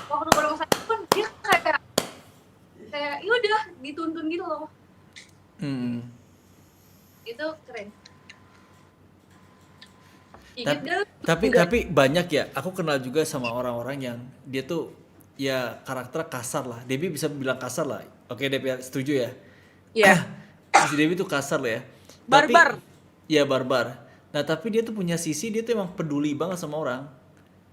Waktu ke rumah sakit pun dia kayak yaudah dituntun gitu loh. Itu keren. Tapi banyak ya. Aku kenal juga sama orang-orang yang dia tuh ya karakter kasar lah. Debbie bisa bilang kasar lah. Oke Debbie setuju ya? Iya. Si Debbie tuh kasar lah ya. Barbar. Iya barbar. Nah tapi dia tuh punya sisi dia tuh emang peduli banget sama orang.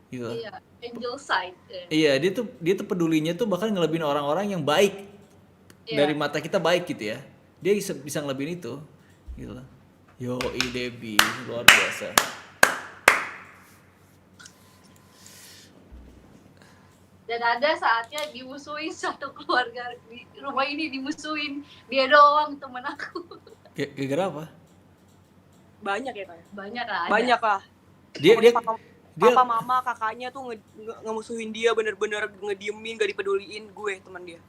Gitu. Iya, angel side. Iya dia tuh pedulinya tuh bahkan ngelebihin orang-orang yang baik. Dari mata kita baik gitu ya. Dia bisa ngelebihin itu. Gitu. Yoi Debbie luar biasa. Dan ada saatnya dimusuhin satu keluarga di rumah ini, dimusuhin dia doang temen aku. Gara-gara apa? Banyak ya kayak. Banyak lah. Dia papa mama kakaknya tuh ngemusuhin dia, bener-bener ngediemin, gak dipeduliin gue teman dia.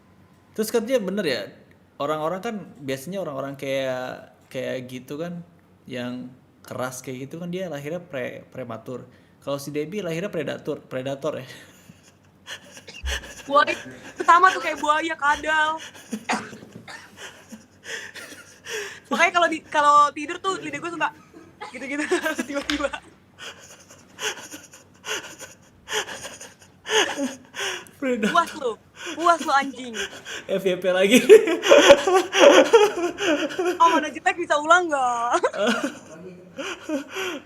Terus katanya bener ya, orang-orang kan biasanya orang-orang kayak gitu kan, yang keras kayak gitu kan dia lahirnya prematur. Kalau si Debbie lahirnya predator ya. Buaya pertama tuh kayak buaya kadal. Makanya kalau tidur tuh lidah gue suka gitu-gitu tiba-tiba. Puas lu anjing. FYP lagi. Oh mana jelek bisa ulang nggak?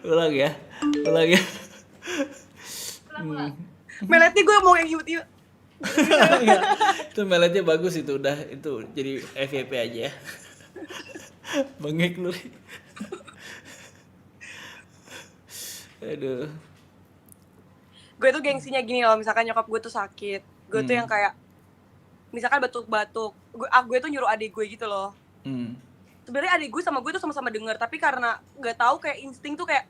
Ulang ya. Meletnya gue mau yang imut-imut. Itu meletnya bagus itu udah itu jadi FYP aja ya. Bengek lu. Aduh. Gue tuh gengsinya gini loh, misalkan nyokap gue tuh sakit, gue tuh yang kayak misalkan batuk-batuk, gue tuh nyuruh adik gue gitu loh. Sebenarnya adik gue sama gue tuh sama-sama denger, tapi karena nggak tahu kayak insting tuh kayak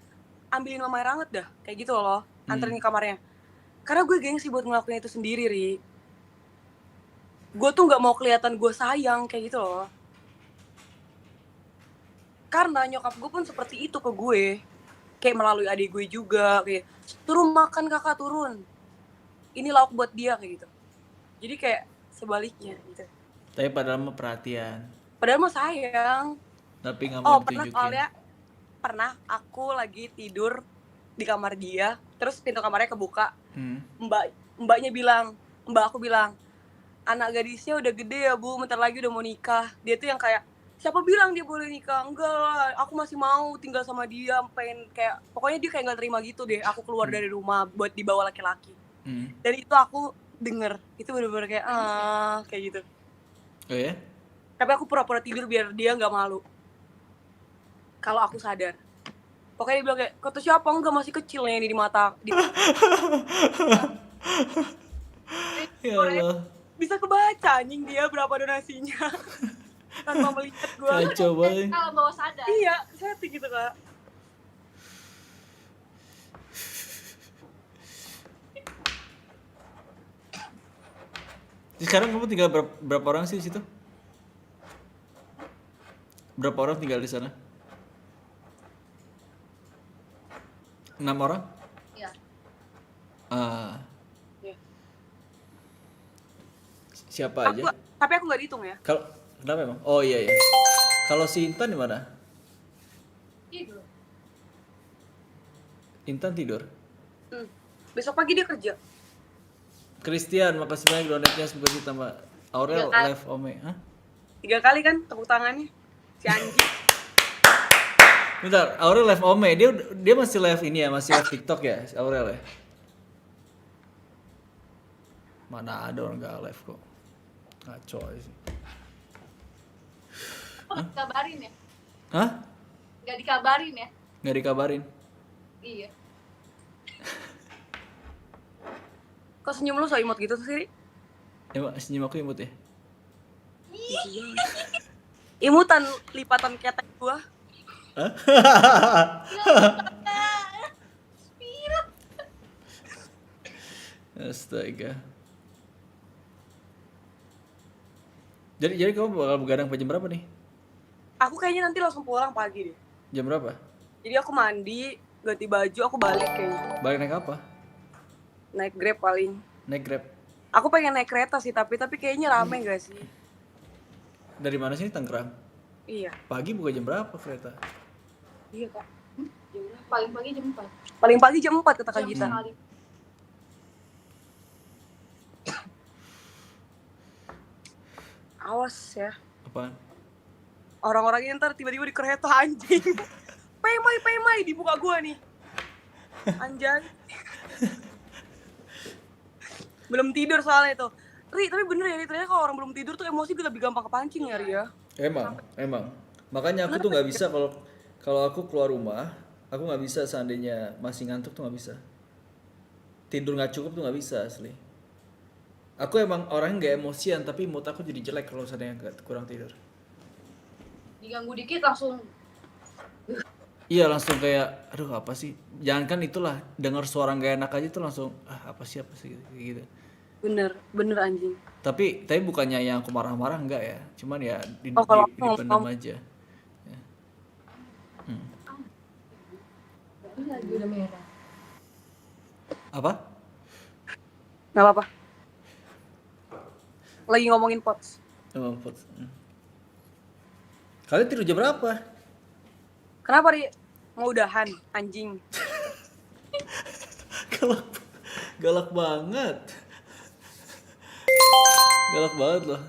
ambilin mama air hangat dah, kayak gitu loh, anterin ke kamarnya. Karena gue gengsi buat ngelakuin itu sendiri, Ri. Gue tuh nggak mau kelihatan gue sayang kayak gitu loh. Karena nyokap gue pun seperti itu ke gue, kayak melalui adik gue juga, kayak turun makan kakak turun, ini lauk buat dia kayak gitu. Jadi kayak sebaliknya gitu. Tapi padahal mah perhatian. Padahal mah sayang. Tapi nggak mau Pernah ditunjukin. soalnya pernah aku lagi tidur di kamar dia, terus pintu kamarnya kebuka. Mbaknya bilang, mbak aku bilang, anak gadisnya udah gede ya bu, bentar lagi udah mau nikah. Dia tuh yang kayak, siapa bilang dia boleh nikah? Enggak lah, aku masih mau tinggal sama dia, pengen kayak, pokoknya dia kayak gak terima gitu deh, aku keluar dari rumah buat dibawa laki-laki. Dan itu aku denger, itu bener-bener kayak, kayak gitu. Oh ya? Tapi aku pura-pura tidur biar dia gak malu. Kalau aku sadar. Pokoknya dia bilang kayak, kata siapa? Enggak, masih kecil nih di mata. Ya Allah. Bisa kebaca anjing dia berapa donasinya. Tanpa melihat gue. Kacau banget. Kalau bawa sadar. Iya, setting gitu kak. Sekarang kamu tinggal berapa orang sih di situ? Berapa orang tinggal di sana? 6 orang? Iya. Iya. Siapa aja? Tapi aku nggak dihitung ya. Kalau kenapa emang? Oh iya. Kalau si Intan di mana? Tidur. Intan tidur. Besok pagi dia kerja. Christian, makasih banyak donatnya sebagai tambah Aurel Iya, Kak. live Ome. Hah? 3 kali kan tepuk tangannya. Si anjing. Bentar, Aurel live Ome. Dia masih live ini ya, masih live TikTok ya, si Aurel ya. Mana ada orang gak live kok. Ngaco aja sih. Oh, dikabarin ya? Hah? Gak dikabarin ya? Nggak dikabarin? Iya. Kok senyum lu so imut gitu sih, Ri? Emang senyum aku imut ya? Imutan lipatan ketek gua. Astaga. Jadi kamu bakal begadang sampai jam berapa nih? Aku kayaknya nanti langsung pulang pagi deh. Jam berapa? Jadi aku mandi, ganti baju, aku balik kayaknya. Balik naik apa? Naik Grab paling. Naik Grab. Aku pengen naik kereta sih, tapi kayaknya rame gak sih? Dari mana sih Tangerang? Iya. Pagi buka jam berapa kereta? Iya, Kak. Paling pagi jam 4. Paling pagi jam 4 kata Kak Jam Gita. sekali. Awas ya. Apaan? Orang-orang ini ntar tiba-tiba di kereta anjing. Pemai di muka gua nih. Anjay. Belum tidur soalnya itu. Ri, tapi bener ya, Ri, ternyata kalau orang belum tidur tuh emosi lebih gampang kepancing ya, Ri ya. Emang. Makanya aku tuh nggak bisa kalau aku keluar rumah, aku nggak bisa seandainya masih ngantuk tuh nggak bisa. Tidur nggak cukup tuh nggak bisa asli. Aku emang orangnya nggak emosian, tapi mood aku jadi jelek kalau seandainya kurang tidur. Diganggu dikit langsung Iya langsung kayak, aduh apa sih? Jangankan itulah, dengar suara nggak enak aja tuh langsung, apa sih gitu. Bener anjing. Tapi bukannya yang aku marah-marah enggak ya, cuman ya Kalau dipendam aja. Ya. ini lagi udah merah. Apa? Gak apa-apa. Lagi ngomongin pots. Emang pot. Kalian tidur jam berapa? Kenapa, Ri? Mau udahan, anjing. Galak banget. Galak banget loh.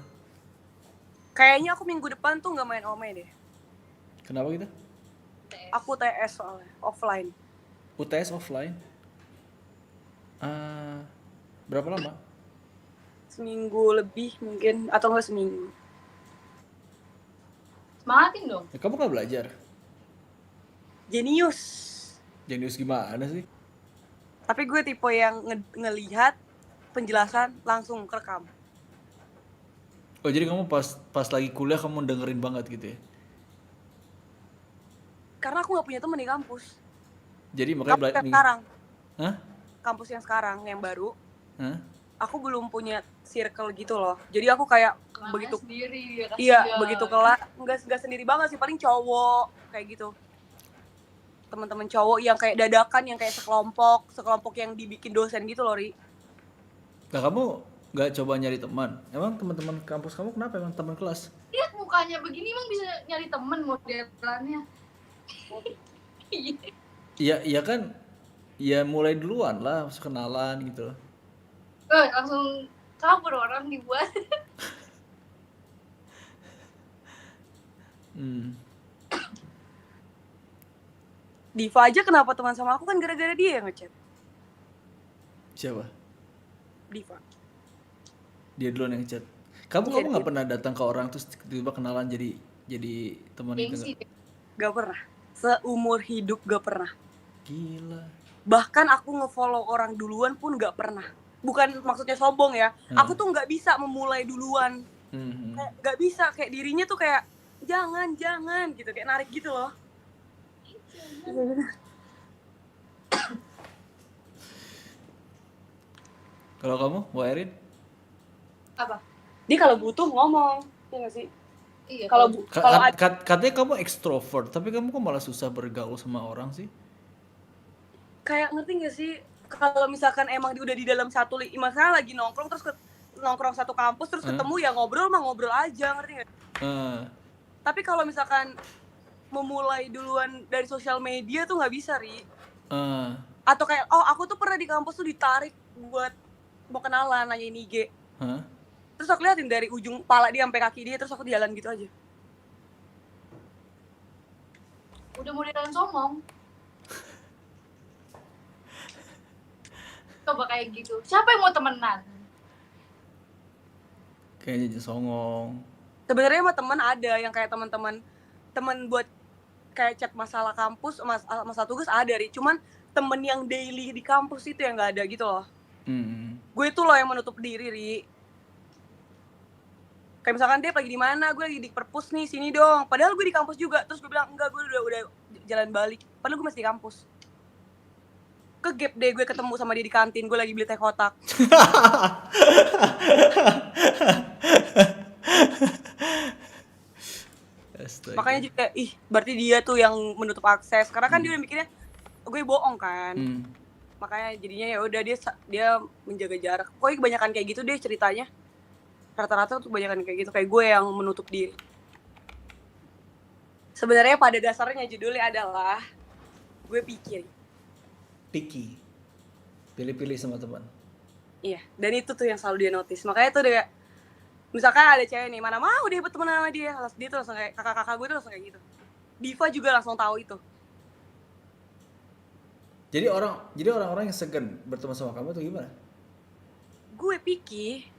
Kayaknya aku minggu depan tuh gak main Ome deh. Kenapa gitu? Aku TS soalnya, offline. UTS offline? Berapa lama? Seminggu lebih mungkin, atau enggak seminggu. Semangatin dong. Ya, kamu nggak belajar? Jenius. Jenius gimana sih? Tapi gue tipe yang ngelihat penjelasan langsung kerekam. Oh jadi kamu pas lagi kuliah kamu dengerin banget gitu ya? Karena aku gak punya temen di kampus. Jadi makanya Kampus yang sekarang. Hah? Kampus yang sekarang, yang baru. Hah? Aku belum punya circle gitu loh. Jadi aku kayak begitu sendiri ya, iya, begitu kelar enggak sendiri banget sih, paling cowok kayak gitu. Teman-teman cowok yang kayak dadakan, yang kayak sekelompok yang dibikin dosen gitu loh, Ri. Nah kamu nggak coba nyari teman. Emang teman-teman kampus kamu kenapa? Emang teman kelas? Lihat mukanya begini emang bisa nyari temen modelannya. Iya kan, ya mulai duluan lah, harus kenalan gitu. Langsung kabur orang dibuat. Diva aja kenapa teman sama aku kan gara-gara dia yang ngechat. Siapa? Diva. Dia duluan yang chat. Kamu Iya, nggak pernah datang ke orang terus tiba-tiba kenalan jadi teman itu Gengsi. nggak? Gak pernah. Seumur hidup gak pernah. Gila. Bahkan aku nge-follow orang duluan pun gak pernah. Bukan maksudnya sombong ya. Aku tuh gak bisa memulai duluan. Kayak gak bisa. Kayak dirinya tuh kayak jangan gitu. Kayak narik gitu loh. Kalau kamu, Bu Erin? Apa? Dia kalau butuh ngomong. Iya gak sih? Iya. Kalau Katanya kamu ekstrovert, tapi kamu kok malah susah bergaul sama orang sih? kayak ngerti gak sih? Kalau misalkan emang udah di dalam satu misalnya lagi nongkrong terus nongkrong satu kampus terus ketemu ya ngobrol mah ngobrol aja, ngerti gak? Tapi kalau misalkan memulai duluan dari sosial media tuh nggak bisa, Ri. Atau kayak aku tuh pernah di kampus tuh ditarik buat mau kenalan, nanyain IG. Terus aku liatin dari ujung pala dia sampai kaki dia, terus aku jalan gitu aja. Udah modelan songong. Coba kayak gitu. Siapa yang mau temenan? Kayaknya jadi songong. Sebenarnya mah teman ada yang kayak teman buat kayak chat masalah kampus, masalah tugas ada, Ri. Cuman temen yang daily di kampus itu yang nggak ada gitu loh. Gue itu loh yang menutup diri, Ri. Kayak misalkan dia lagi di mana, gue lagi di perpus nih, sini dong. Padahal gue di kampus juga, terus gue bilang enggak, gue udah jalan balik. Padahal gue masih di kampus. Ke gap deh gue ketemu sama dia di kantin, gue lagi beli teh kotak. Makanya juga berarti dia tuh yang menutup akses. Karena kan dia udah mikirnya gue bohong kan. Makanya jadinya ya udah dia menjaga jarak. Pokoknya kebanyakan kayak gitu deh ceritanya. Rata-rata tuh kebanyakan kayak gitu, kayak gue yang menutup diri. Sebenarnya pada dasarnya judulnya adalah gue picky. Pilih-pilih sama teman. Iya, dan itu tuh yang selalu dia notice. Makanya tuh dia, misalkan ada cewek nih, mana mau dia berteman sama dia, dia tuh langsung kayak kakak-kakak gue tuh langsung kayak gitu. Diva juga langsung tahu itu. Jadi orang-orang yang segan berteman sama kamu tuh gimana? Gue picky.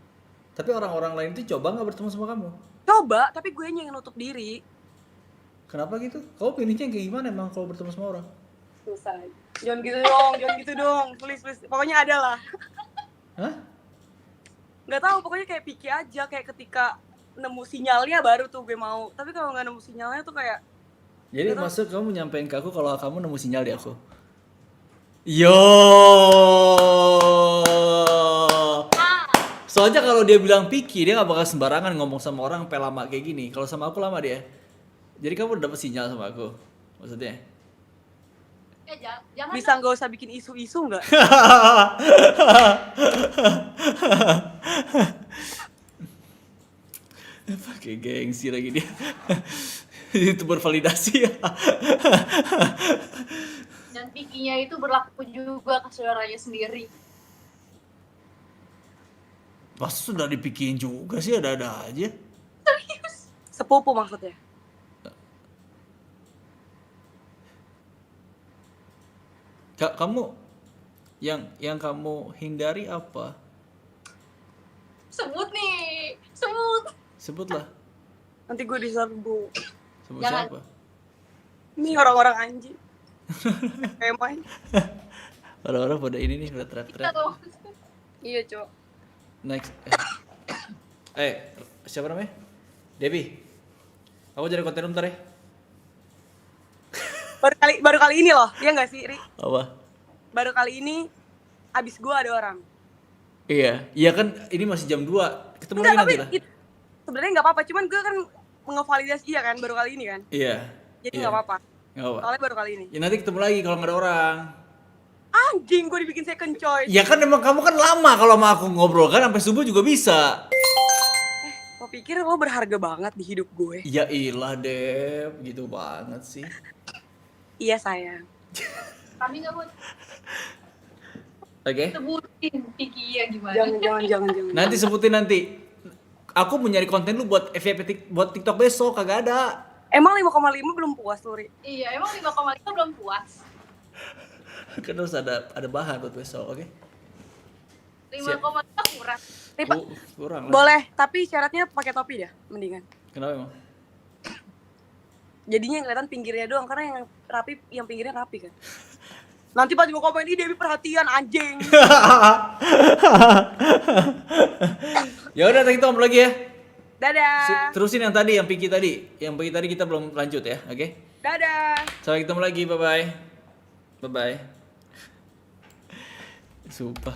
Tapi orang-orang lain tuh coba nggak berteman sama kamu? Coba, tapi gue yang nutup diri. Kenapa gitu? Kamu pilihnya kayak gimana emang kalau berteman sama orang? Susah. Jangan gitu dong, please. Pokoknya ada lah. Hah? Nggak tahu, pokoknya kayak picky aja, kayak ketika nemu sinyalnya baru tuh gue mau. Tapi kalau nggak nemu sinyalnya tuh kayak. Jadi maksud kamu nyampein ke aku kalau kamu nemu sinyal di aku? Yo. Soalnya kalau dia bilang picky, dia nggak bakal sembarangan ngomong sama orang sampai lama kayak gini. Kalau sama aku lama dia. Jadi kamu udah dapet sinyal sama aku, maksudnya? Jangan. Bisa nggak usah bikin isu-isu nggak? Pakai gengsi lagi dia. Itu bervalidasi ya. Dan pikinya itu berlaku juga ke saudaranya sendiri. Masa sudah dipikirin juga sih, ada-ada aja. Serius? Sepupu maksudnya. Kamu yang kamu hindari apa? Sebut nih. Sebutlah. Nanti gue diserbu. Sebut Jangan. siapa? Ini orang-orang anjing. Kayak main. Orang-orang pada ini nih, udah teriak-teriak. Iya, Cok. Next. Siapa namanya? Debbie. Aku jadi konten bentar ya. Baru kali ini loh, iya nggak sih, Ri? Apa? Baru kali ini abis gue ada orang. Iya kan ini masih jam 2. Ketemu Enggak, lagi tapi nanti lah. sebenarnya nggak apa-apa, cuman gue kan ngevalidasi kan baru kali ini kan. Iya. Jadi nggak apa-apa. Nggak apa. Soalnya baru kali ini. Ya nanti ketemu lagi kalau nggak ada orang. Anjing, gue dibikin second choice. Ya kan emang kamu kan lama kalau sama aku ngobrol kan sampai subuh juga bisa. Lo pikir lo berharga banget di hidup gue? Ya ilah Dep, gitu banget sih. Iya sayang. Kami nggak buat Oke. sebutin Kiki ya gimana. Jangan. Nanti sebutin nanti. Aku mau nyari konten lu buat FYP buat TikTok besok kagak ada. Emang 5,5 belum puas lu, Ri? Iya, emang 5,5 belum puas. Kan harus ada bahan buat besok, oke? 5,5 kurang. Kurang lah. Boleh, tapi syaratnya pakai topi dah, mendingan. Kenapa emang? Jadinya yang kelihatan pinggirnya doang, karena yang rapi, yang pinggirnya rapi kan. Nanti pas gue komen, ih Dewi perhatian anjing. Ya udah kita ngobrol lagi ya. Dadah. Terusin yang tadi, yang Pinky tadi. Yang Pinky tadi kita belum lanjut ya, oke? Dadah. Sampai ketemu lagi, bye bye. Bye bye. Sumpah.